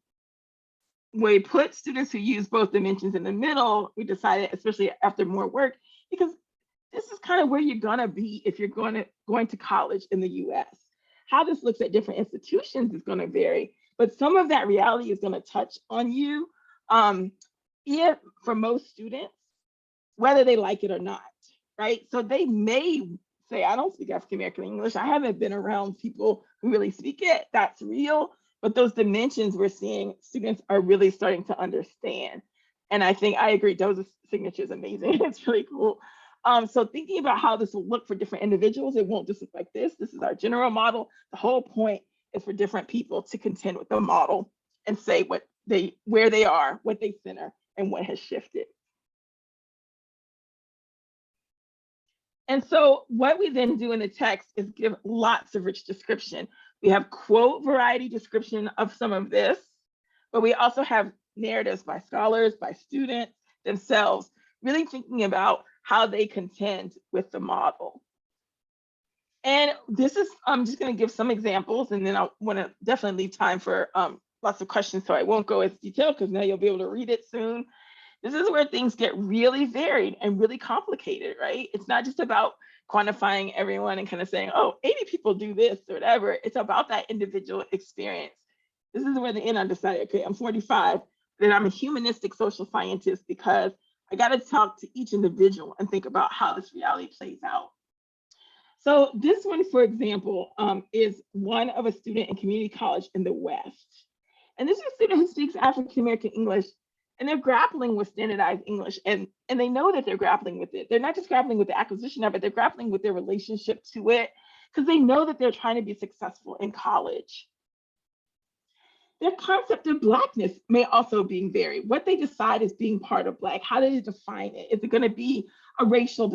we put students who use both dimensions in the middle. We decided, especially after more work, because this is kind of where you're gonna be if you're going to college in the US. How this looks at different institutions is gonna vary, but some of that reality is gonna touch on you if, for most students, whether they like it or not, right? So they may say, I don't speak African American English. I haven't been around people who really speak it. That's real. But those dimensions we're seeing, students are really starting to understand. And I think I agree, Doza's signature is amazing. It's really cool. So thinking about how this will look for different individuals, it won't just look like this. This is our general model. The whole point is for different people to contend with the model and say where they are, what they center, and what has shifted. And so what we then do in the text is give lots of rich description. We have quote variety description of some of this, but we also have narratives by scholars, by students themselves, really thinking about how they contend with the model. And this is, I'm just going to give some examples, and then I want to definitely leave time for lots of questions, so I won't go as detailed because now you'll be able to read it soon. This is where things get really varied and really complicated, right? It's not just about quantifying everyone and kind of saying, oh, 80 people do this or whatever. It's about that individual experience. This is where the end I decided, okay, I'm 45, that I'm a humanistic social scientist because I got to talk to each individual and think about how this reality plays out. So this one, for example, is one of a student in community college in the West. And this is a student who speaks African American English, and they're grappling with standardized English, and they know that they're grappling with it. They're not just grappling with the acquisition of it, they're grappling with their relationship to it, because they know that they're trying to be successful in college. Their concept of Blackness may also be varied. What they decide as being part of Black, how do they define it? Is it going to be a racial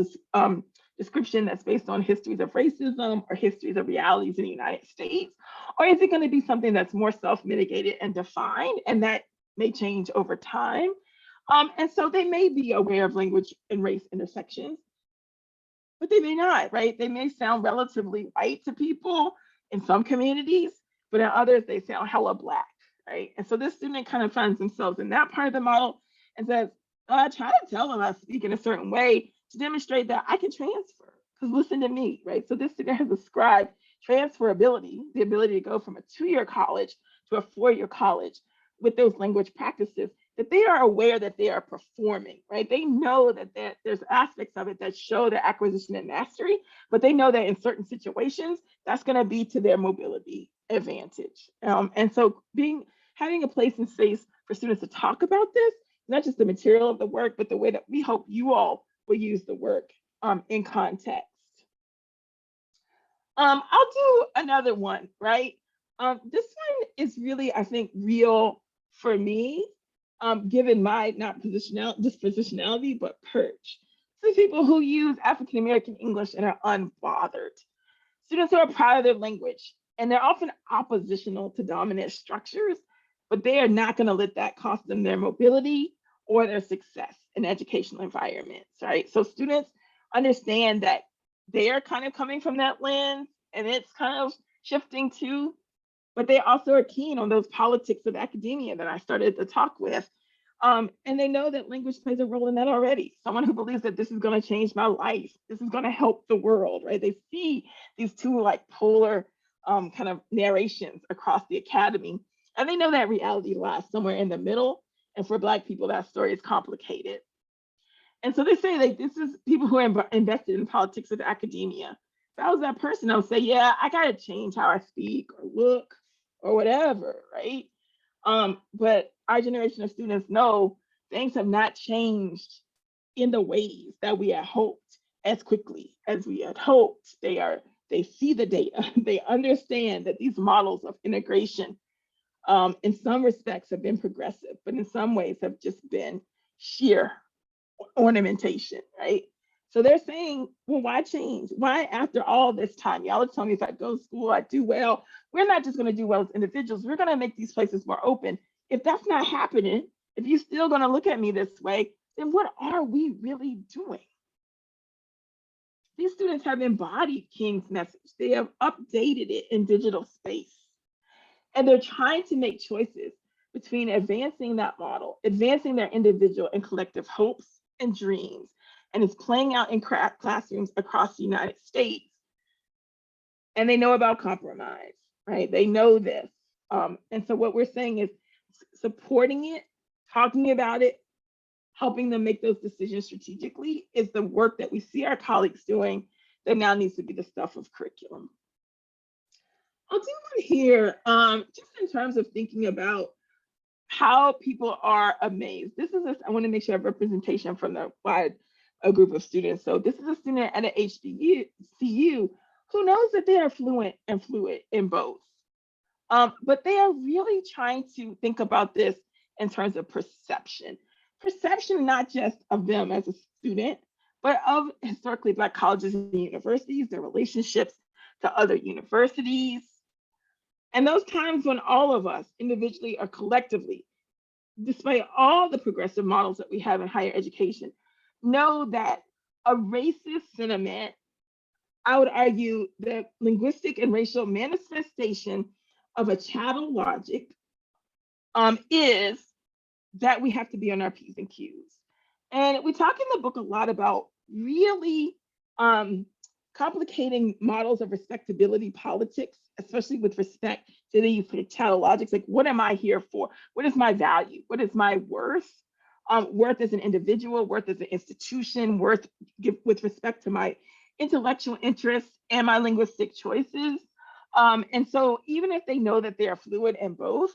description that's based on histories of racism or histories of realities in the United States? Or is it going to be something that's more self-mitigated and defined, and that may change over time? And so they may be aware of language and race intersections, but they may not, right? They may sound relatively white to people in some communities, but in others, they sound hella Black, right? And so this student kind of finds themselves in that part of the model and says, I try to tell them I speak in a certain way to demonstrate that I can transfer, because listen to me, right? So this student has ascribed transferability, the ability to go from a 2-year college to a 4-year college with those language practices, that they are aware that they are performing, right? They know that there's aspects of it that show their acquisition and mastery, but they know that in certain situations, that's gonna be to their mobility advantage. And so having a place and space for students to talk about this, not just the material of the work, but the way that we hope you all will use the work in context. I'll do another one, right? This one is really, I think, real for me, given my not positionality, but perch. These people who use African American English and are unbothered. Students who are proud of their language, and they're often oppositional to dominant structures, but they are not going to let that cost them their mobility or their success in educational environments, right? So students understand that they are kind of coming from that lens, and it's kind of shifting too, but they also are keen on those politics of academia that I started the talk with. And they know that language plays a role in that already. Someone who believes that this is going to change my life, this is going to help the world, right? They see these two like polar kind of narrations across the academy, and they know that reality lies somewhere in the middle. And for Black people, that story is complicated. And so they say like, this is people who are invested in politics of academia. If I was that person, I would say, yeah, I got to change how I speak or look or whatever, right? But our generation of students know things have not changed in the ways that we had hoped as quickly as we had hoped. They see the data, they understand that these models of integration in some respects have been progressive, but in some ways have just been sheer ornamentation, right? So they're saying, well, why change? Why, after all this time, y'all are telling me if I go to school, I do well. We're not just going to do well as individuals. We're going to make these places more open. If that's not happening, if you're still going to look at me this way, then what are we really doing? These students have embodied King's message. They have updated it in digital space. And they're trying to make choices between advancing that model, advancing their individual and collective hopes and dreams. And it's playing out in classrooms across the United States. And they know about compromise, right? They know this. And so what we're saying is supporting it, talking about it, helping them make those decisions strategically is the work that we see our colleagues doing that now needs to be the stuff of curriculum. I'll do one here, just in terms of thinking about how people are amazed. This is, I want to make sure I have representation from the wide group of students. So this is a student at an HBCU who knows that they are fluent and fluid in both. But they are really trying to think about this in terms of perception. Perception, not just of them as a student, but of historically Black colleges and universities, their relationships to other universities. And those times when all of us, individually or collectively, despite all the progressive models that we have in higher education, know that a racist sentiment, I would argue the linguistic and racial manifestation of a chattel logic is that we have to be on our P's and Q's. And we talk in the book a lot about really complicating models of respectability politics, especially with respect to these chattel logics. Like, what am I here for? What is my value? What is my worth? Worth as an individual, worth as an institution, worth with respect to my intellectual interests and my linguistic choices. And so even if they know that they are fluid in both,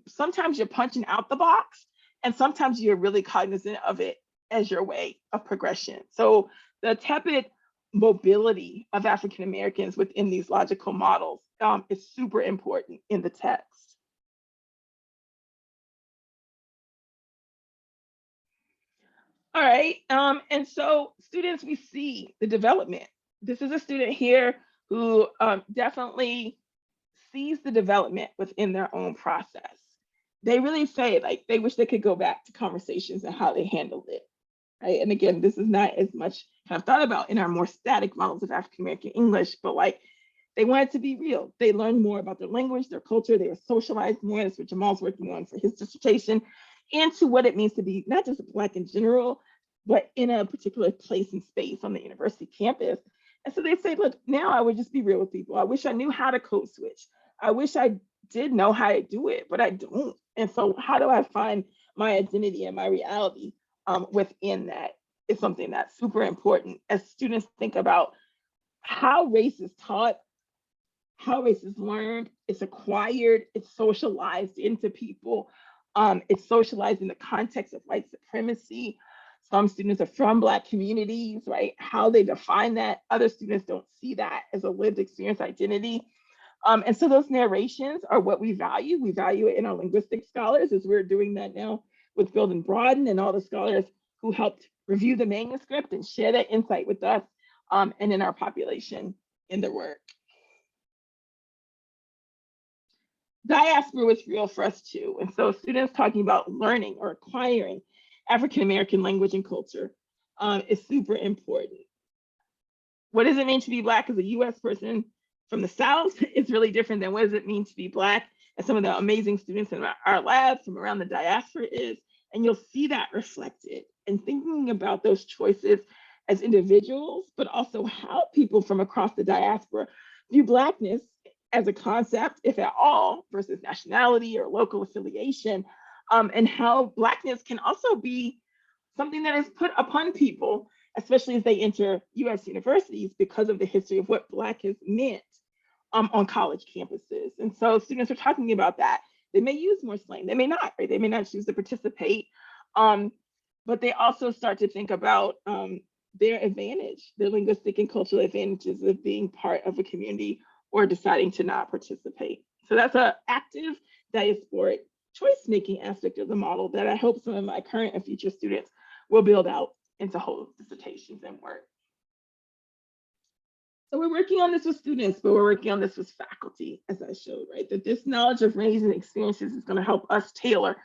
sometimes you're punching out the box and sometimes you're really cognizant of it as your way of progression. So the tepid mobility of African Americans within these logical models is super important in the text. All right, and so students, we see the development. This is a student here who definitely sees the development within their own process. They really say, like, they wish they could go back to conversations and how they handled it, right? And again, this is not as much kind of thought about in our more static models of African American English, but like, they wanted to be real. They learned more about their language, their culture, they were socialized more. That's what Jamal's working on for his dissertation, into what it means to be not just Black in general, but in a particular place and space on the university campus. And so they say, look, now I would just be real with people. I wish I knew how to code switch. I wish I did know how to do it, but I don't. And so how do I find my identity and my reality within that is something that's super important as students think about how race is taught, how race is learned, it's acquired, it's socialized into people. It's socialized in the context of white supremacy. Some students are from Black communities, right? How they define that, other students don't see that as a lived experience identity. And so those narrations are what we value. We value it in our linguistic scholars, as we're doing that now with Build and Broaden and all the scholars who helped review the manuscript and share that insight with us and in our population in the work. Diaspora was real for us too. And so students talking about learning or acquiring African American language and culture is super important. What does it mean to be Black as a US person from the South? It's really different than what does it mean to be Black as some of the amazing students in our labs from around the diaspora is. And you'll see that reflected in thinking about those choices as individuals, but also how people from across the diaspora view Blackness as a concept, if at all, versus nationality or local affiliation, and how Blackness can also be something that is put upon people, especially as they enter US universities because of the history of what Black has meant on college campuses. And so students are talking about that. They may use more slang, they may not, right? They may not choose to participate, but they also start to think about their advantage, their linguistic and cultural advantages of being part of a community or deciding to not participate. So that's an active diasporic choice-making aspect of the model that I hope some of my current and future students will build out into whole dissertations and work. So we're working on this with students, but we're working on this with faculty, as I showed, right? That this knowledge of raising experiences is going to help us tailor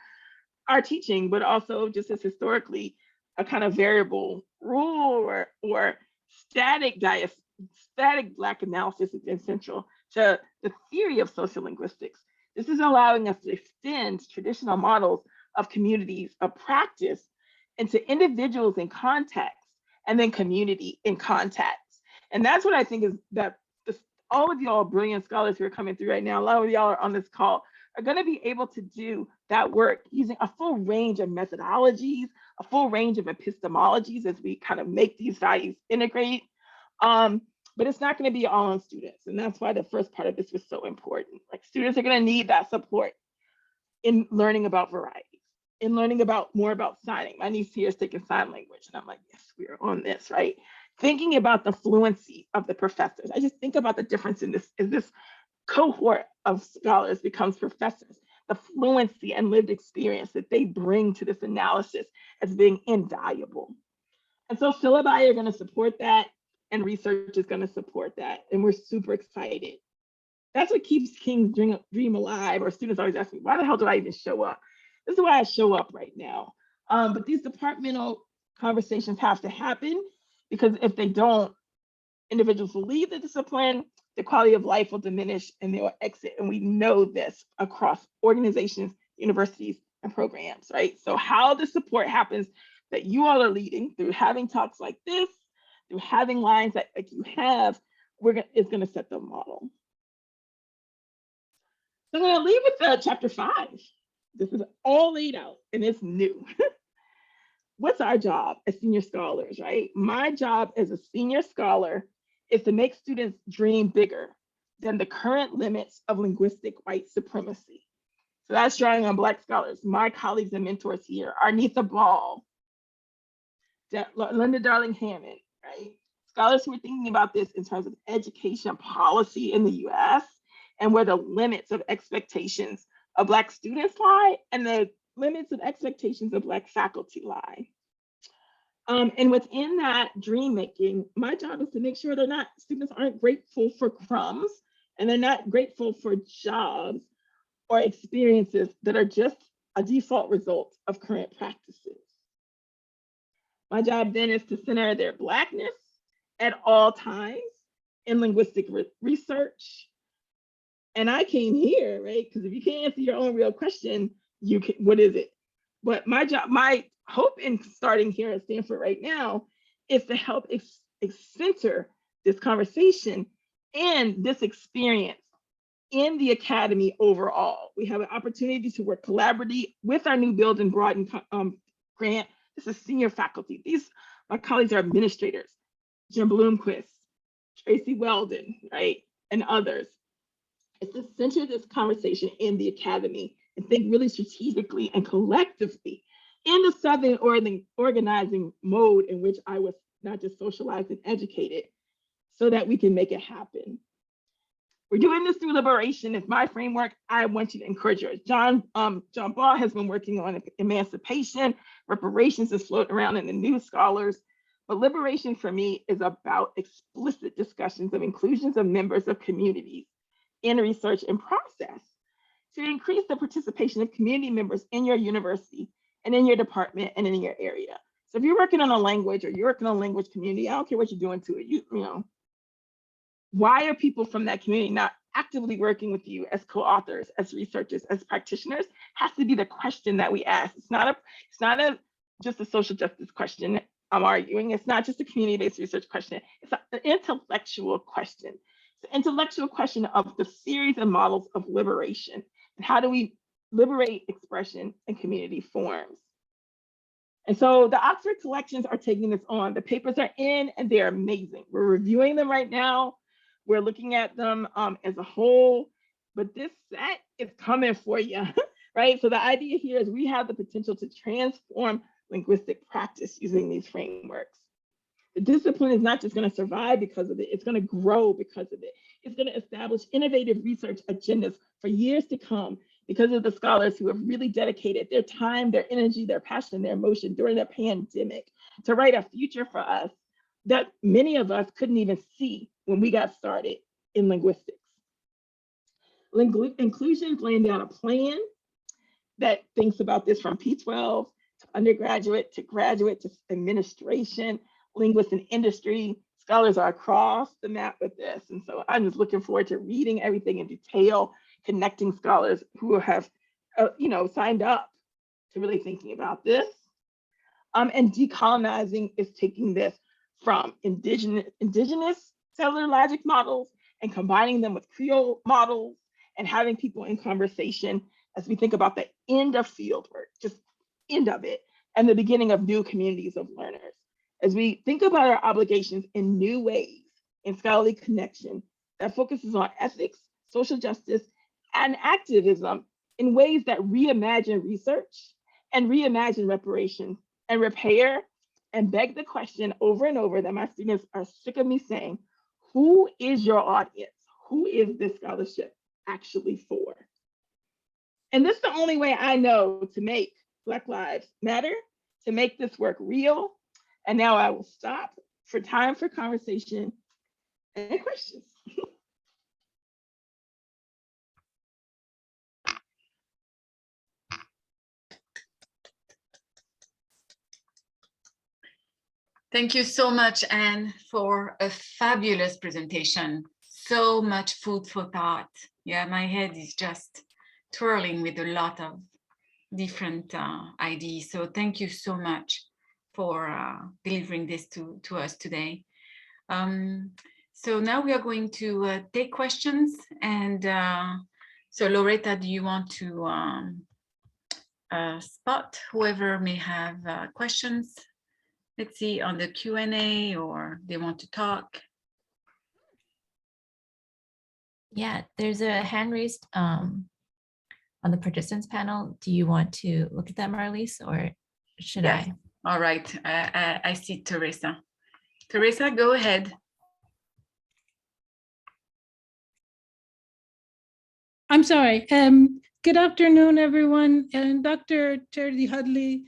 our teaching, but also just as historically a kind of variable rule or static Black analysis is essential to the theory of social linguistics. This is allowing us to extend traditional models of communities of practice into individuals in context and then community in context. And that's what I think is that all of y'all brilliant scholars who are coming through right now, a lot of y'all are on this call, are going to be able to do that work using a full range of methodologies, a full range of epistemologies as we kind of make these values integrate. But it's not going to be all on students. And that's why the first part of this was so important. Like students are going to need that support in learning about varieties, in learning more about signing. My niece here is taking sign language. And I'm like, yes, we are on this, right? Thinking about the fluency of the professors. I just think about the difference in this, as this cohort of scholars becomes professors, the fluency and lived experience that they bring to this analysis as being invaluable. And so syllabi are going to support that, and research is going to support that. And we're super excited. That's what keeps King's dream alive. Or students always ask me, why the hell do I even show up? This is why I show up right now. But these departmental conversations have to happen, because if they don't, individuals will leave the discipline, the quality of life will diminish, and they will exit. And we know this across organizations, universities, and programs, right? So how the support happens that you all are leading through having talks like this, through having lines that like you have, is going to set the model. So I'm going to leave with chapter 5. This is all laid out and it's new. What's our job as senior scholars, right? My job as a senior scholar is to make students dream bigger than the current limits of linguistic white supremacy. So that's drawing on Black scholars, my colleagues and mentors here, Arnitha Ball, Linda Darling-Hammond, right? Scholars who are thinking about this in terms of education policy in the US and where the limits of expectations of Black students lie and the limits of expectations of Black faculty lie. And within that dream making, my job is to make sure students aren't grateful for crumbs and they're not grateful for jobs or experiences that are just a default result of current practices. My job then is to center their Blackness at all times in linguistic research. And I came here, right? Because if you can't answer your own real question, what is it? But my job, my hope in starting here at Stanford right now is to help center this conversation and this experience in the academy overall. We have an opportunity to work collaboratively with our new Build and Broaden grant. This is senior faculty. My colleagues are administrators, Jim Bloomquist, Tracy Weldon, right? And others. It's to center this conversation in the academy and think really strategically and collectively in the Southern organizing mode in which I was not just socialized and educated, so that we can make it happen. We're doing this through liberation. It's my framework. I want you to encourage yours. John Ball has been working on emancipation. Reparations is floating around in the new scholars. But liberation for me is about explicit discussions of inclusions of members of communities in research and process to increase the participation of community members in your university and in your department and in your area. So if you're working on a language or you're working on a language community, I don't care what you're doing to it, you know, why are people from that community not actively working with you as co-authors, as researchers, as practitioners? Has to be the question that we ask. It's not just a social justice question I'm arguing. It's not just a community-based research question. It's an intellectual question. It's an intellectual question of the series and models of liberation. And how do we liberate expression and community forms? And so the Oxford collections are taking this on. The papers are in and they're amazing. We're reviewing them right now. We're looking at them as a whole, but this set is coming for you, right? So the idea here is we have the potential to transform linguistic practice using these frameworks. The discipline is not just going to survive because of it, it's going to grow because of it. It's going to establish innovative research agendas for years to come because of the scholars who have really dedicated their time, their energy, their passion, their emotion during the pandemic to write a future for us that many of us couldn't even see when we got started in linguistics. Inclusion is laying down a plan that thinks about this from P12 to undergraduate to graduate to administration, linguists in industry. Scholars are across the map with this. And so I'm just looking forward to reading everything in detail, connecting scholars who have signed up to really thinking about this. And decolonizing is taking this from indigenous cellular logic models and combining them with Creole models and having people in conversation as we think about the end of field work, just end of it, and the beginning of new communities of learners. As we think about our obligations in new ways in scholarly connection that focuses on ethics, social justice, and activism in ways that reimagine research and reimagine reparations and repair and beg the question over and over that my students are sick of me saying, who is your audience? Who is this scholarship actually for? And this is the only way I know to make Black Lives Matter, to make this work real. And now I will stop for time for conversation and questions. Thank you so much, Anne, for a fabulous presentation. So much food for thought. Yeah, my head is just twirling with a lot of different ideas. So thank you so much for delivering this to us today. So now we are going to take questions. And so Loretta, do you want to spot whoever may have questions? Let's see, on the Q&A, or they want to talk. Yeah, there's a hand raised on the participants panel. Do you want to look at that, Marlise, or should Yes. I? All right, I see Teresa. Teresa, go ahead. I'm sorry. Good afternoon, everyone. And Dr. Charity Hudley,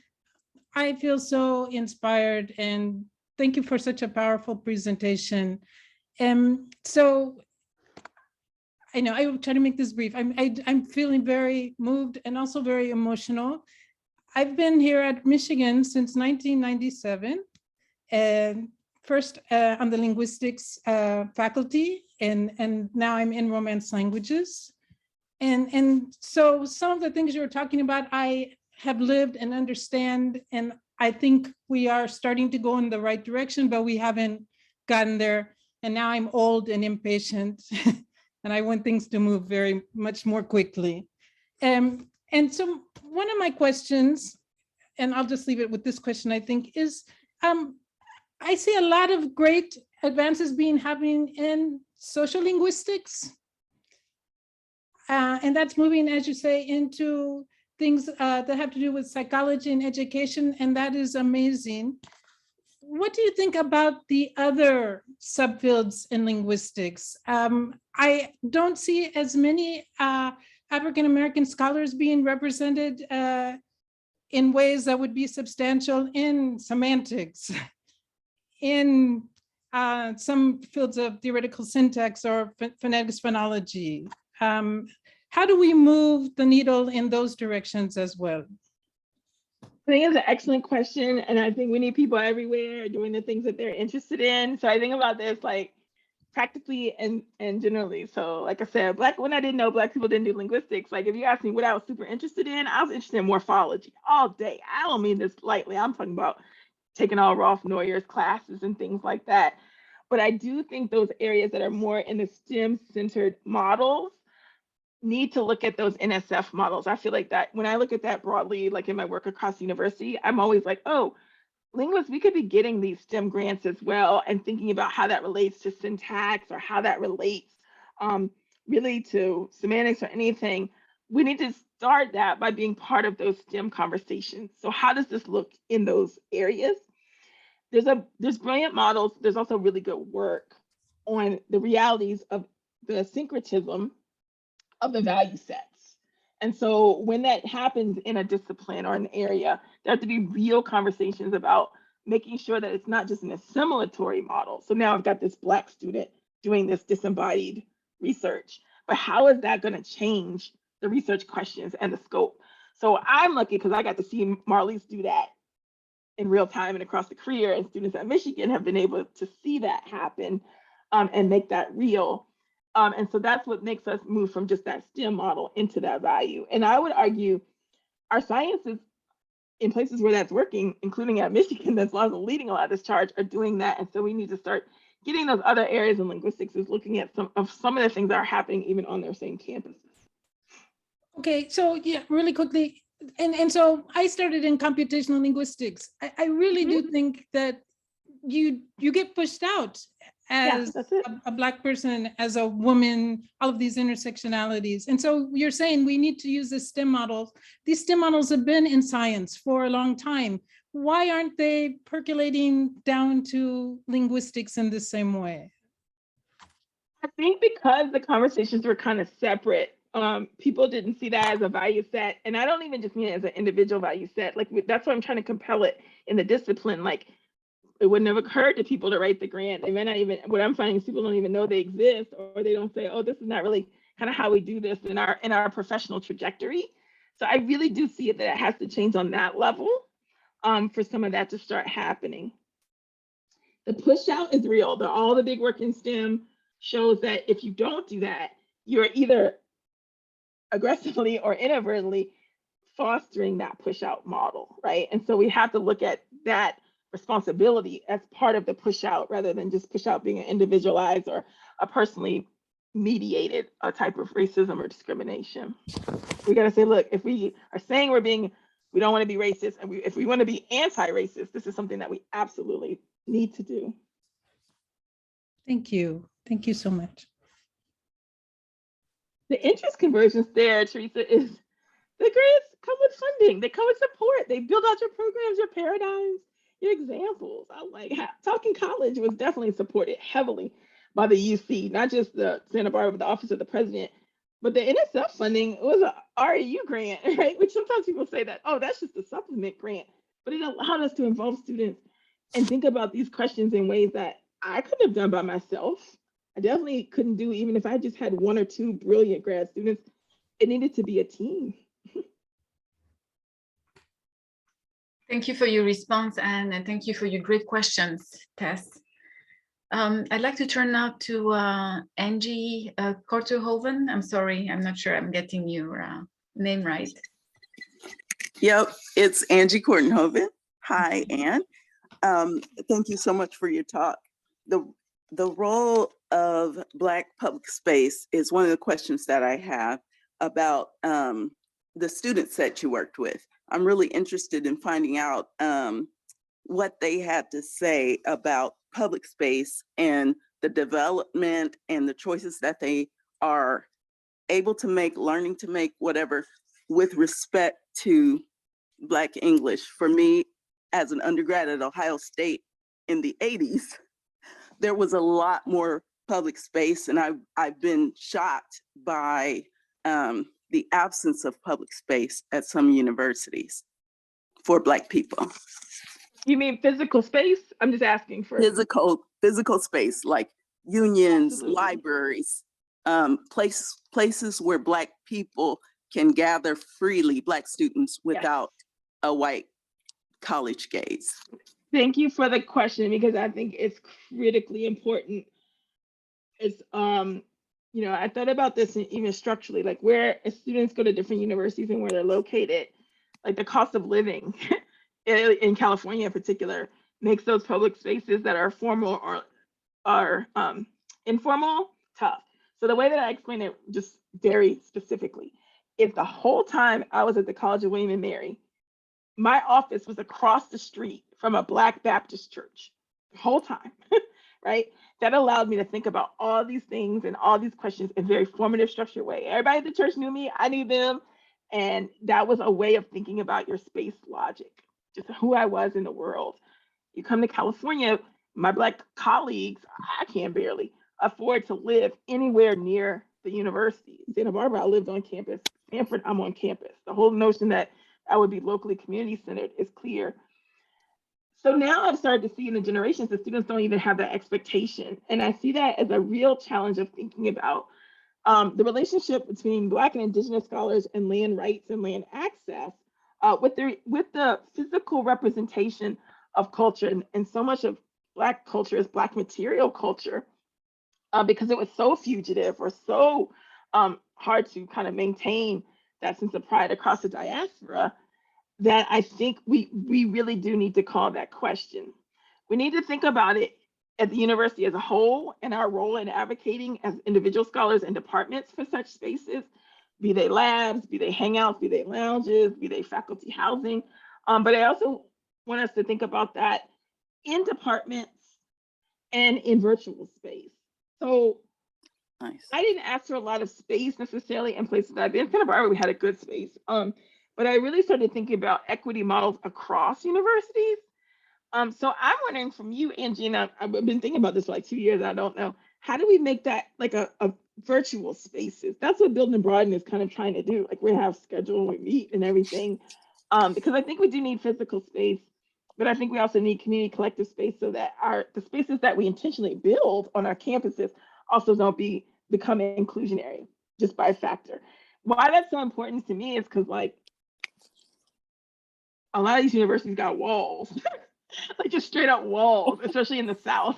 I feel so inspired, and thank you for such a powerful presentation. So I know I will try to make this brief. I'm feeling very moved and also very emotional. I've been here at Michigan since 1997, and first on the linguistics faculty, and now I'm in Romance languages. And so some of the things you were talking about, I have lived and understand, and I think we are starting to go in the right direction, but we haven't gotten there. And now I'm old and impatient, and I want things to move very much more quickly. And so one of my questions, and I'll just leave it with this question, I think, is I see a lot of great advances happening in social linguistics. And that's moving, as you say, into things that have to do with psychology and education, and that is amazing. What do you think about the other subfields in linguistics? I don't see as many African-American scholars being represented in ways that would be substantial in semantics, in some fields of theoretical syntax or phonetics phonology. How do we move the needle in those directions as well? I think it's an excellent question. And I think we need people everywhere doing the things that they're interested in. So I think about this like practically and generally. So like I said, when I didn't know Black people didn't do linguistics, like if you ask me what I was super interested in, I was interested in morphology all day. I don't mean this lightly. I'm talking about taking all Rolf Neuer's classes and things like that. But I do think those areas that are more in the STEM-centered models need to look at those NSF models. I feel like that when I look at that broadly, like in my work across university, I'm always like, oh, linguists, we could be getting these STEM grants as well and thinking about how that relates to syntax or how that relates really to semantics or anything. We need to start that by being part of those STEM conversations. So how does this look in those areas? There's brilliant models. There's also really good work on the realities of the syncretism of the value sets And so when that happens in a discipline or an area, there have to be real conversations about making sure that it's not just an assimilatory model. So now I've got this Black student doing this disembodied research, but how is that going to change the research questions and the scope? So I'm lucky because I got to see Marlise do that in real time and across the career, and students at Michigan have been able to see that happen and make that real. And so that's what makes us move from just that STEM model into that value. And I would argue our sciences in places where that's working, including at Michigan, that's leading a lot of this charge, are doing that. And so we need to start getting those other areas in linguistics, is looking at some of the things that are happening even on their same campuses. Okay, so yeah, really quickly. And so I started in computational linguistics. I really do think that you get pushed out as a Black person, as a woman, all of these intersectionalities. And so you're saying we need to use the STEM models. These STEM models have been in science for a long time. Why aren't they percolating down to linguistics in the same way? I think because the conversations were kind of separate. People didn't see that as a value set. And I don't even just mean it as an individual value set. Like, that's why I'm trying to compel it in the discipline. Like, it wouldn't have occurred to people to write the grant. They may not even, what I'm finding is people don't even know they exist, or they don't say, oh, this is not really kind of how we do this in our professional trajectory. So I really do see it that it has to change on that level for some of that to start happening. The push out is real. All the big work in STEM shows that if you don't do that, you're either aggressively or inadvertently fostering that push out model, right? And so we have to look at that responsibility as part of the push out, rather than just push out being an individualized or a personally mediated type of racism or discrimination. We got to say, look, if we are saying we don't want to be racist, and if we want to be anti-racist, this is something that we absolutely need to do. Thank you. Thank you so much. The interest convergence there, Teresa, is the grants come with funding. They come with support. They build out your programs, your paradigms, your examples. I like Talking College was definitely supported heavily by the UC, not just the Santa Barbara, but the Office of the President, but the NSF funding was a RAU grant, right? Which sometimes people say that, oh, that's just a supplement grant, but it allowed us to involve students and think about these questions in ways that I couldn't have done by myself. I definitely couldn't do even if I just had one or two brilliant grad students. It needed to be a team. Thank you for your response, and thank you for your great questions, Tess. I'd like to turn now to Angie Korterhoven. I'm sorry, I'm not sure I'm getting your name right. Yep, it's Angie Kortenhoven. Hi, Anne. Thank you so much for your talk. The role of Black public space is one of the questions that I have about the students that you worked with. I'm really interested in finding out what they had to say about public space and the development and the choices that they are able to make, learning to make, whatever, with respect to Black English. For me, as an undergrad at Ohio State in the 80s, there was a lot more public space, and I've been shocked by the absence of public space at some universities for Black people. You mean physical space? I'm just asking for physical space, like unions, Absolutely. libraries, places where Black people can gather freely, Black students, without a white college gaze. Thank you for the question, because I think it's critically important. It's you know, I thought about this even structurally, like where students go to different universities and where they're located, like the cost of living in California in particular makes those public spaces that are formal or are informal tough. So the way that I explain it just very specifically is the whole time I was at the College of William and Mary, my office was across the street from a Black Baptist church the whole time, right? That allowed me to think about all these things and all these questions in a very formative, structured way. Everybody at the church knew me, I knew them. And that was a way of thinking about your space logic, just who I was in the world. You come to California, my Black colleagues, I can barely afford to live anywhere near the university. Santa Barbara, I lived on campus Stanford, I'm on campus. The whole notion that I would be locally community centered is clear. So now I've started to see in the generations that students don't even have that expectation. And I see that as a real challenge of thinking about the relationship between Black and Indigenous scholars and land rights and land access with the physical representation of culture. And so much of Black culture is Black material culture because it was so fugitive or so hard to kind of maintain that sense of pride across the diaspora, that I think we really do need to call that question. We need to think about it at the university as a whole and our role in advocating as individual scholars and departments for such spaces, be they labs, be they hangouts, be they lounges, be they faculty housing. But I also want us to think about that in departments and in virtual space. So Nice. I didn't ask for a lot of space necessarily in places that I've been. Santa Barbara, we had a good space. But I really started thinking about equity models across universities. So I'm wondering from you, Angie, and I've been thinking about this for like 2 years, I don't know, how do we make that like a virtual spaces? That's what Build and Broaden is kind of trying to do. Like we have schedule, we meet and everything. Because I think we do need physical space, but I think we also need community collective space so that the spaces that we intentionally build on our campuses also don't become inclusionary just by factor. Why that's so important to me is because like a lot of these universities got walls, like just straight up walls, especially in the South,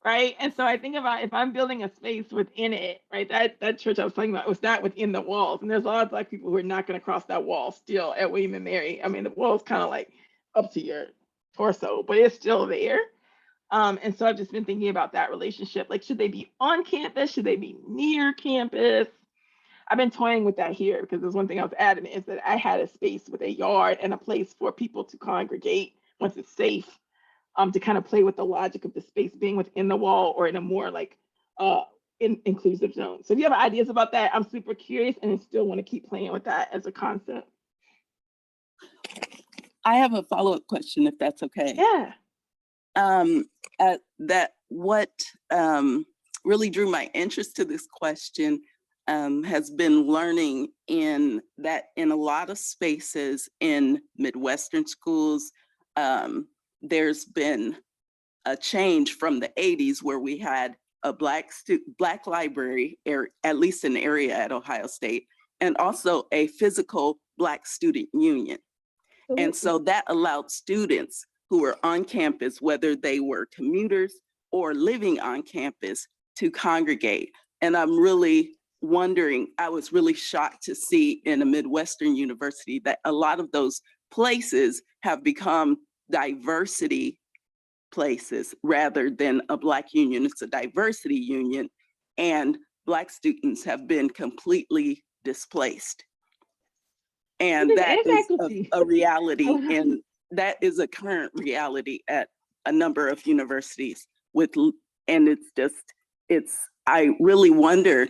right? And so I think about if I'm building a space within it, right? That church I was talking about was that within the walls, and there's a lot of Black people who are not going to cross that wall still at William and Mary. I mean, the wall is kind of like up to your torso, but it's still there. And so I've just been thinking about that relationship. Like, should they be on campus? Should they be near campus? I've been toying with that here because there's one thing I was adamant is that I had a space with a yard and a place for people to congregate once it's safe, to kind of play with the logic of the space being within the wall or in a more like inclusive zone. So if you have ideas about that, I'm super curious and I still want to keep playing with that as a concept. I have a follow-up question, if that's okay. Yeah. What really drew my interest to this question has been learning in a lot of spaces in Midwestern schools, there's been a change from the 80s where we had a Black library, at least an area at Ohio State, and also a physical Black student union. And so that allowed students who were on campus, whether they were commuters or living on campus, to congregate. And I'm really wondering, I was really shocked to see in a Midwestern university that a lot of those places have become diversity places rather than a Black union. It's a diversity union, and Black students have been completely displaced. And that is a reality, and that is a current reality at a number of universities and I really wonder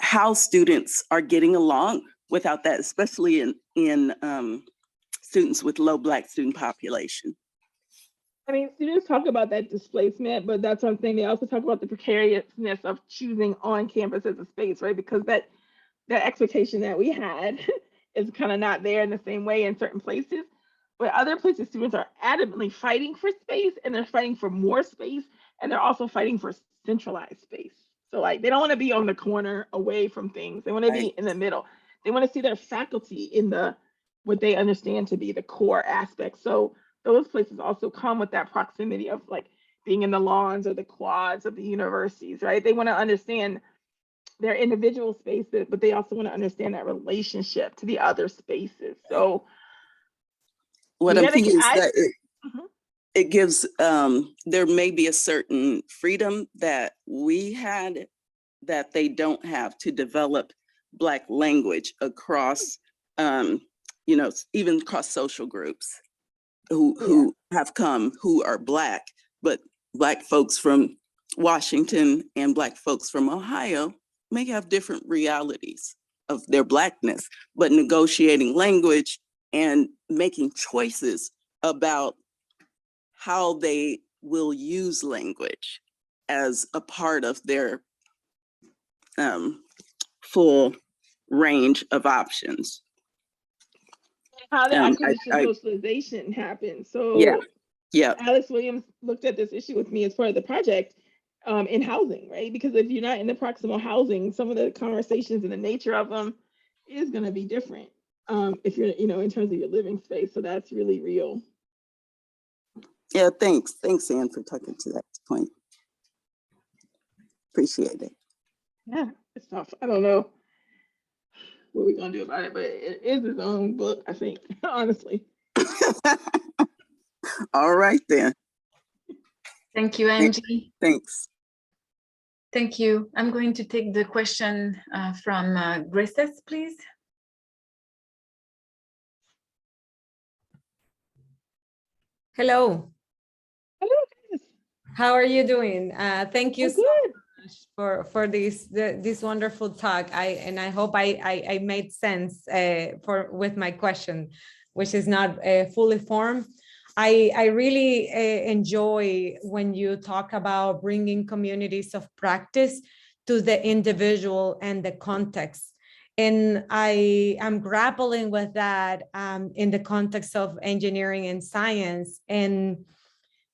how students are getting along without that, especially in students with low Black student population. I mean, students talk about that displacement, but that's one thing. They also talk about the precariousness of choosing on campus as a space, right? Because that expectation that we had is kind of not there in the same way in certain places. But other places, students are adamantly fighting for space, and they're fighting for more space, and they're also fighting for centralized space. So like, they don't want to be on the corner away from things. They want to be in the middle. They want to see their faculty in what they understand to be the core aspect. So those places also come with that proximity of like being in the lawns or the quads of the universities, right? They want to understand their individual spaces, but they also want to understand that relationship to the other spaces. So what I'm thinking is that it gives, there may be a certain freedom that we had that they don't have to develop Black language across, even across social groups who have come, who are Black, but Black folks from Washington and Black folks from Ohio may have different realities of their Blackness, but negotiating language and making choices about how they will use language as a part of their full range of options. How the I- acquisition I- socialization happened. So Yeah. Yeah, Alex Williams looked at this issue with me as part of the project in housing, right? Because if you're not in the proximal housing, some of the conversations and the nature of them is going to be different if you're, in terms of your living space. So that's really real. yeah, thanks, Anne, for talking to that point. Appreciate it. Yeah, it's tough. I don't know what we're going to do about it, but it is its own book, I think, honestly. All right then, Thank you, Angie. thanks. Thank you. I'm going to take the question from Graces, please. Hello, Hello, guys. how are you doing? Thank you I'm so good. much for this wonderful talk. I hope I made sense with my question, which is not fully formed. I really enjoy when you talk about bringing communities of practice to the individual and the context. And I am grappling with that in the context of engineering and science. And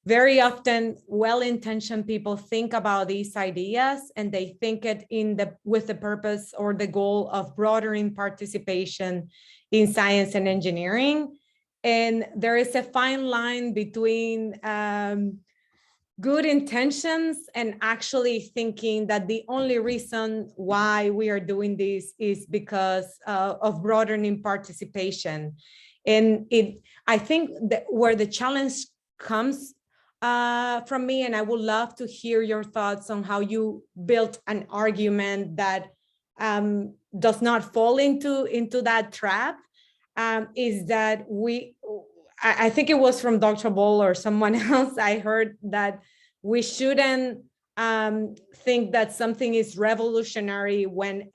very often well-intentioned people think about these ideas and they think it with the purpose or the goal of broadening participation in science and engineering. And there is a fine line between good intentions and actually thinking that the only reason why we are doing this is because of broadening participation. And I think that where the challenge comes from me, and I would love to hear your thoughts on how you built an argument that does not fall into that trap, is that I think it was from Dr. Ball or someone else, I heard that we shouldn't think that something is revolutionary when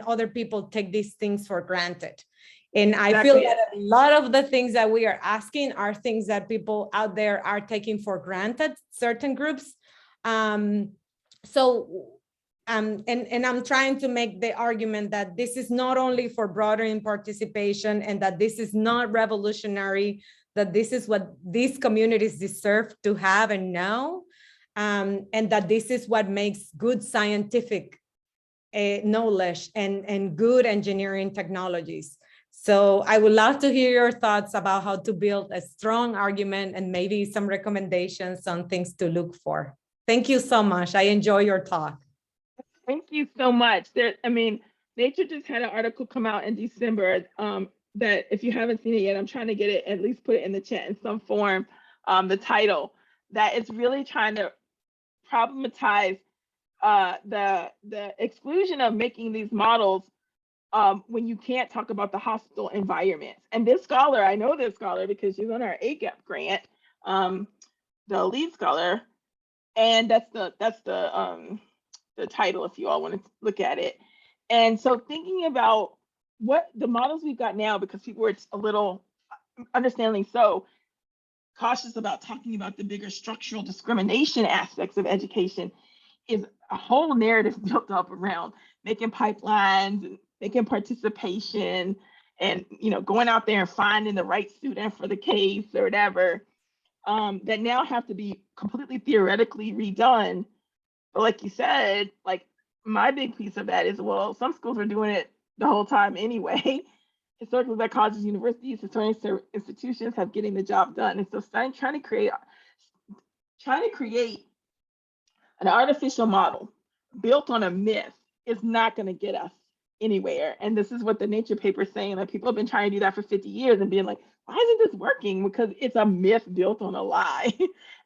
other people take these things for granted. And I feel that a lot of the things that we are asking are things that people out there are taking for granted, certain groups. And I'm trying to make the argument that this is not only for broadening participation and that this is not revolutionary, that this is what these communities deserve to have and know, and that this is what makes good scientific knowledge and good engineering technologies. So I would love to hear your thoughts about how to build a strong argument and maybe some recommendations on things to look for. Thank you so much. I enjoy your talk. Thank you so much. Nature just had an article come out in December that if you haven't seen it yet, I'm trying to get it, at least put it in the chat in some form, the title, that it's really trying to problematize the exclusion of making these models when you can't talk about the hostile environments. And this scholar, I know this scholar because she's on our AGAP grant, the lead scholar, and that's the title if you all want to look at it. And so thinking about what the models we've got now, because people were a little, understandably so, cautious about talking about the bigger structural discrimination aspects of education, is a whole narrative built up around making pipelines, making participation, and going out there and finding the right student for the case or whatever, that now have to be completely theoretically redone. But like you said, like my big piece of that is, well, some schools are doing it the whole time anyway. Historically black colleges, universities, historic institutions have getting the job done. And so trying to create an artificial model built on a myth is not going to get us anywhere. And this is what the Nature paper is saying, that people have been trying to do that for 50 years and being like, why isn't this working? Because it's a myth built on a lie,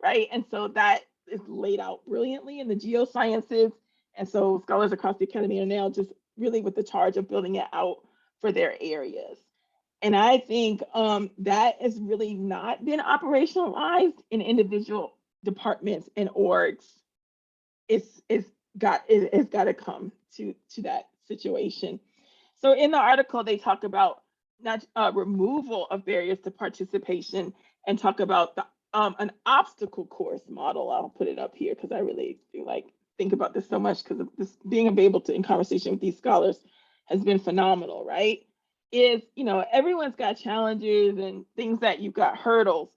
right? And so that is laid out brilliantly in the geosciences. And so scholars across the academy are now just really with the charge of building it out for their areas. And I think that has really not been operationalized in individual departments and orgs. It's got to come to that situation. So in the article, they talk about not removal of barriers to participation and talk about the an obstacle course model. I'll put it up here because I really do think about this so much, because of this being able to, in conversation with these scholars, has been phenomenal, right? Is, you know, everyone's got challenges and things that you've got hurdles,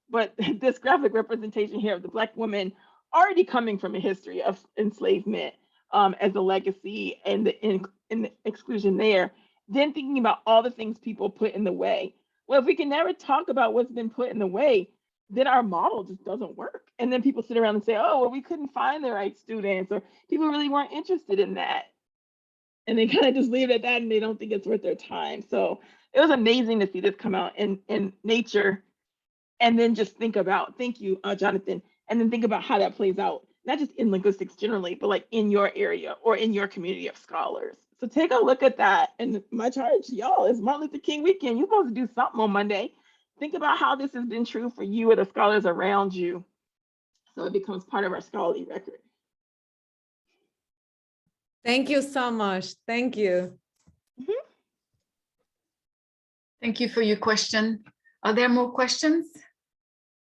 but this graphic representation here of the Black woman already coming from a history of enslavement as a legacy and the exclusion there, then thinking about all the things people put in the way. Well, if we can never talk about what's been put in the way, then our model just doesn't work. And then people sit around and say, oh, well, we couldn't find the right students, or people really weren't interested in that. And they kind of just leave it at that, and they don't think it's worth their time. So it was amazing to see this come out in Nature, and then just think about, thank you, Jonathan, and then think about how that plays out, not just in linguistics generally, but like in your area or in your community of scholars. So take a look at that. And my charge to y'all is Martin Luther King weekend. You're supposed to do something on Monday. Think about how this has been true for you or the scholars around you, so it becomes part of our scholarly record. Thank you so much. Thank you. Thank you for your question. Are there more questions?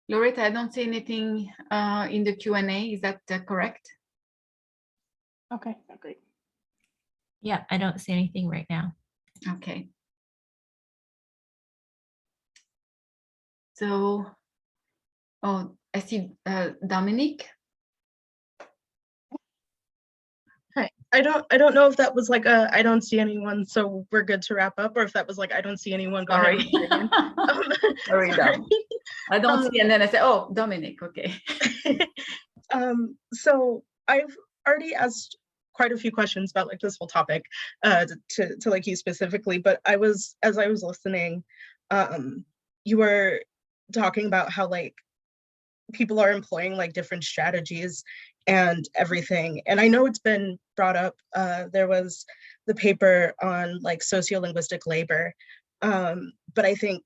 Loretta, I don't see anything in the Q&A. Is that correct? Okay, great. Yeah, I don't see anything right now. Okay. So, oh, I see Dominique. Hi. I don't know if that was like a I don't see anyone, so we're good to wrap up, or if that was like I don't see anyone. Go Sorry. ahead. And Sorry, Dom. I don't see, and then I say, oh, Dominic, okay. So I've already asked quite a few questions about like this whole topic to like you specifically, but as I was listening, you were talking about how like people are employing like different strategies and everything. And I know it's been brought up. There was the paper on like sociolinguistic labor, but I think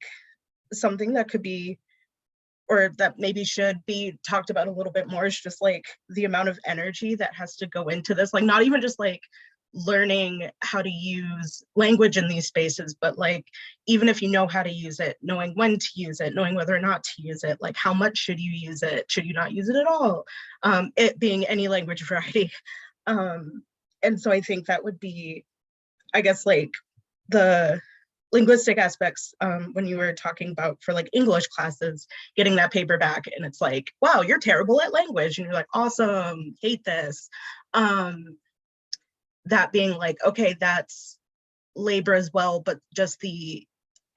something that could be, or that maybe should be talked about a little bit more, is just like the amount of energy that has to go into this, like not even just like learning how to use language in these spaces, but like even if you know how to use it, knowing when to use it, knowing whether or not to use it, like how much should you use it, should you not use it at all, it being any language variety. And so I think that would be, I guess, like the linguistic aspects, when you were talking about for like English classes, getting that paper back and it's like, wow, you're terrible at language, and you're like, awesome, hate this. That being like, okay, that's labor as well, but just the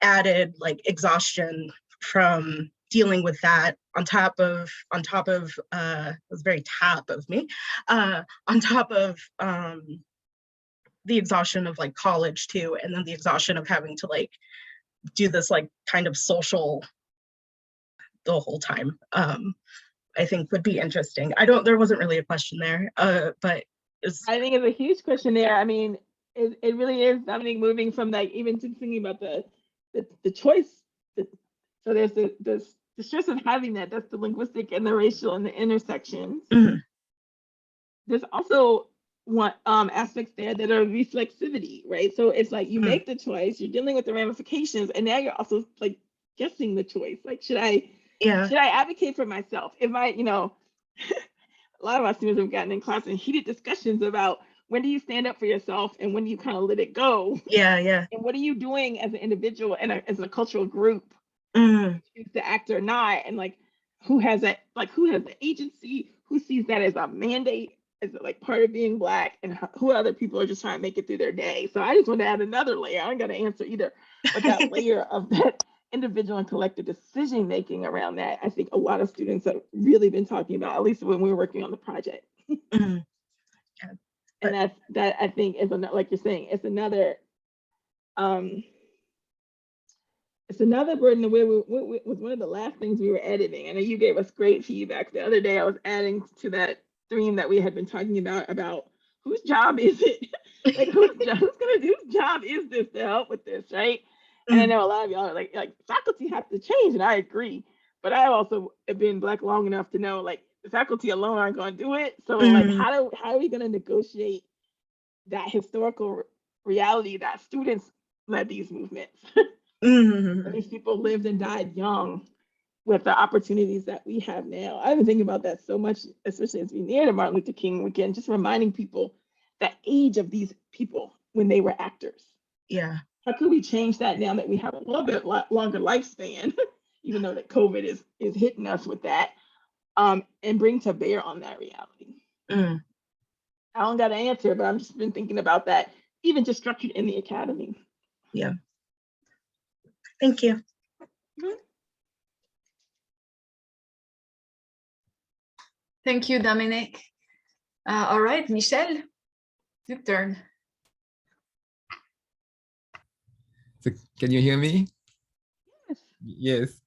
added like exhaustion from dealing with that on top of it was very top of me, on top of the exhaustion of like college too, and then the exhaustion of having to like do this like kind of social the whole time, I think would be interesting. There wasn't really a question there, but I think it's a huge question there. I mean, it really is, Dominique, moving from like even to thinking about the choice. So there's the stress of having that's the linguistic and the racial and the intersections. Mm-hmm. There's also one aspects there that are reflexivity, right? So it's like you make the choice, you're dealing with the ramifications, and now you're also like guessing the choice. Like, should I advocate for myself? If I, a lot of our students have gotten in class and heated discussions about when do you stand up for yourself and when do you kind of let it go? Yeah. And what are you doing as an individual and as a cultural group Mm-hmm. choose to act or not? And like, who has the agency? Who sees that as a mandate, as like part of being Black, and who other people are just trying to make it through their day? So I just want to add another layer. I ain't got to answer either, but that layer of that individual and collective decision making around that, I think a lot of students have really been talking about, at least when we were working on the project. Mm-hmm. Yeah. And that I think is another, like you're saying, it's another burden. Was one of the last things we were editing. I know you gave us great feedback the other day. I was adding to that theme that we had been talking about whose job is it? Like whose job is this to help with this, right? And I know a lot of y'all are like faculty have to change, and I agree. But I also have been Black long enough to know like the faculty alone aren't going to do it. So like how are we going to negotiate that historical reality that students led these movements? These people lived and died young with the opportunities that we have now. I've been thinking about that so much, especially as we near the Martin Luther King weekend, just reminding people the age of these people when they were actors? Yeah. How could we change that now that we have a little bit longer lifespan, even though that COVID is hitting us with that, and bring to bear on that reality? Mm. I don't got an answer, but I've just been thinking about that, even just structured in the academy. Yeah. Thank you. Thank you, Dominic. All right, Michelle, your turn. So can you hear me? Yes. Yes.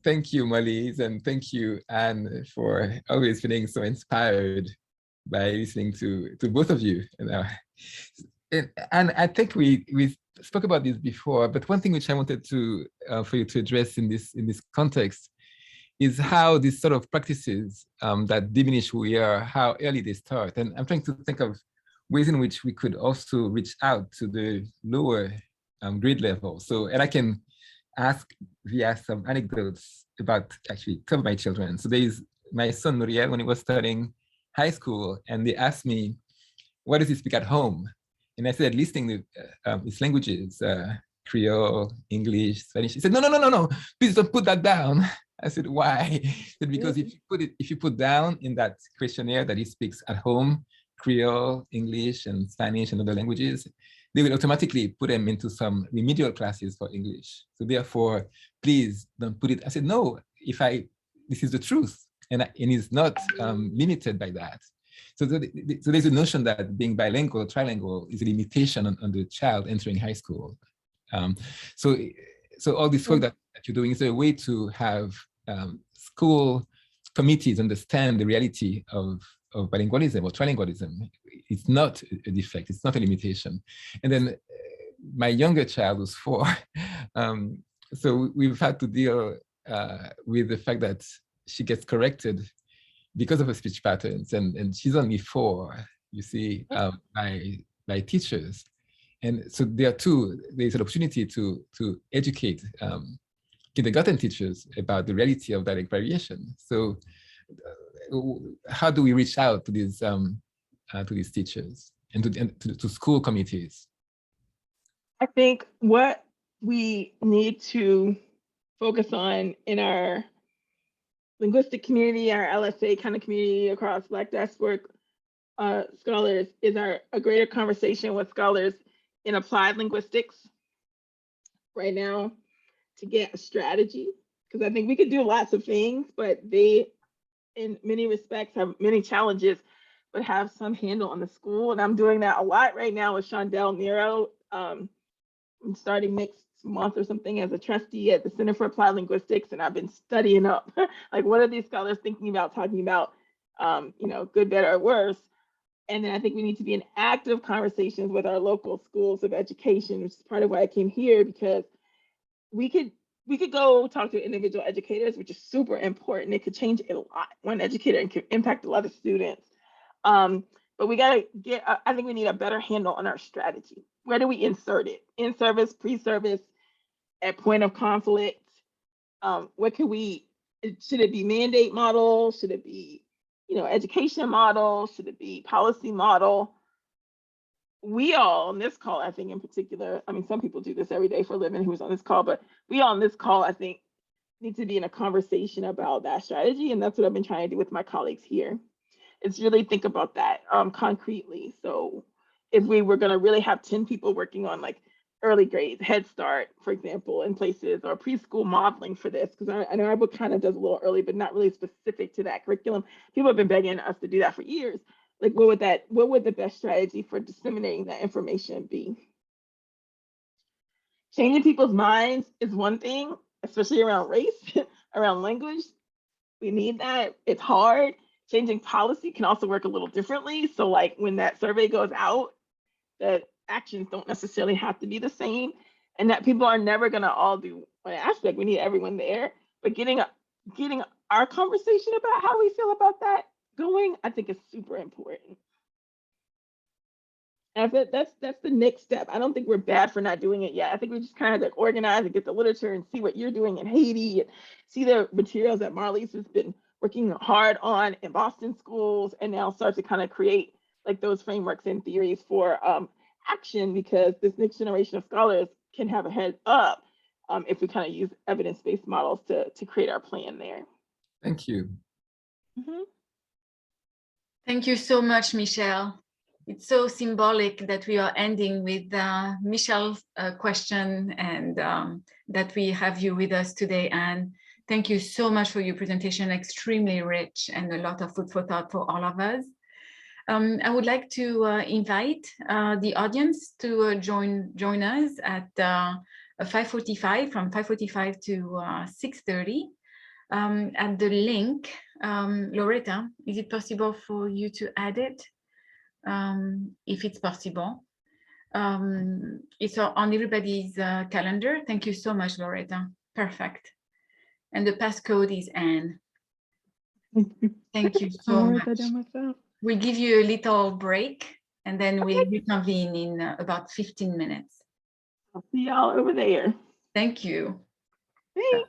Thank you, Marlies, and thank you, Anne, for always feeling so inspired by listening to both of you. And I think we spoke about this before, but one thing which I wanted to for you to address in this context is how these sort of practices that diminish who we are, how early they start. And I'm trying to think of ways in which we could also reach out to the lower grade level. So, and I can ask via some anecdotes about actually two of my children. So there's my son, Nuriel, when he was studying high school, and they asked me, what does he speak at home? And I said, listing his languages, Creole, English, Spanish. He said, no, please don't put that down. I said, why? He said, because if you put down in that questionnaire that he speaks at home, Creole, English, and Spanish, and other languages, they will automatically put him into some remedial classes for English. So therefore, please don't put it. I said, no, this is the truth. And it's not limited by that. So there's a notion that being bilingual or trilingual is a limitation on the child entering high school. So all this work that you're doing is a way to have school committees understand the reality of bilingualism or trilingualism. It's not a defect, it's not a limitation. And then my younger child was 4. So we've had to deal with the fact that she gets corrected because of her speech patterns, and she's only 4, you see, by teachers. And so there's an opportunity to educate kindergarten teachers about the reality of dialect variation. So how do we reach out to these teachers and to school committees? I think what we need to focus on in our linguistic community, our LSA kind of community across Black diasporic scholars is a greater conversation with scholars in applied linguistics right now to get a strategy. Because I think we could do lots of things, but they, in many respects, have many challenges, but have some handle on the school. And I'm doing that a lot right now with Shondell Nero. I'm starting next month or something as a trustee at the Center for Applied Linguistics, and I've been studying up, like, what are these scholars thinking about, talking about, good, better, or worse? And then I think we need to be in active conversations with our local schools of education, which is part of why I came here, because we could go talk to individual educators, which is super important. It could change a lot. One educator and could impact a lot of students. But we gotta I think we need a better handle on our strategy. Where do we insert it? In service, pre-service, at point of conflict? What could should it be mandate model? Should it be, education model? Should it be policy model? We all on this call, I think in particular, I mean, some people do this every day for a living who's on this call, but we all on this call, I think, need to be in a conversation about that strategy. And that's what I've been trying to do with my colleagues here. It's really think about that concretely. So if we were gonna really have 10 people working on like early grades, Head Start, for example, in places, or preschool modeling for this, because I know our book kind of does a little early, but not really specific to that curriculum. People have been begging us to do that for years. Like, what would the best strategy for disseminating that information be? Changing people's minds is one thing, especially around race, around language. We need that. It's hard. Changing policy can also work a little differently. So like when that survey goes out, the actions don't necessarily have to be the same, and that people are never gonna all do one aspect. We need everyone there, but getting our conversation about how we feel about that going, I think is super important. And that's the next step. I don't think we're bad for not doing it yet. I think we just kind of have to organize and get the literature and see what you're doing in Haiti, and see the materials that Marlies has been working hard on in Boston schools, and now start to kind of create like those frameworks and theories for action, because this next generation of scholars can have a head up if we kind of use evidence-based models to create our plan there. Thank you. Mhm. Thank you so much, Michelle. It's so symbolic that we are ending with Michelle's question, and that we have you with us today. And thank you so much for your presentation, extremely rich and a lot of food for thought for all of us. I would like to invite the audience to join us at 5:45, from 5:45 to 6:30. At the link, Loretta, is it possible for you to add it? If it's possible. It's on everybody's calendar. Thank you so much, Loretta. Perfect. And the passcode is Anne. Thank you so I'll write much. that down myself. We'll give you a little break, and then we'll reconvene in about 15 minutes. I'll see y'all over there. Thank you. Thanks.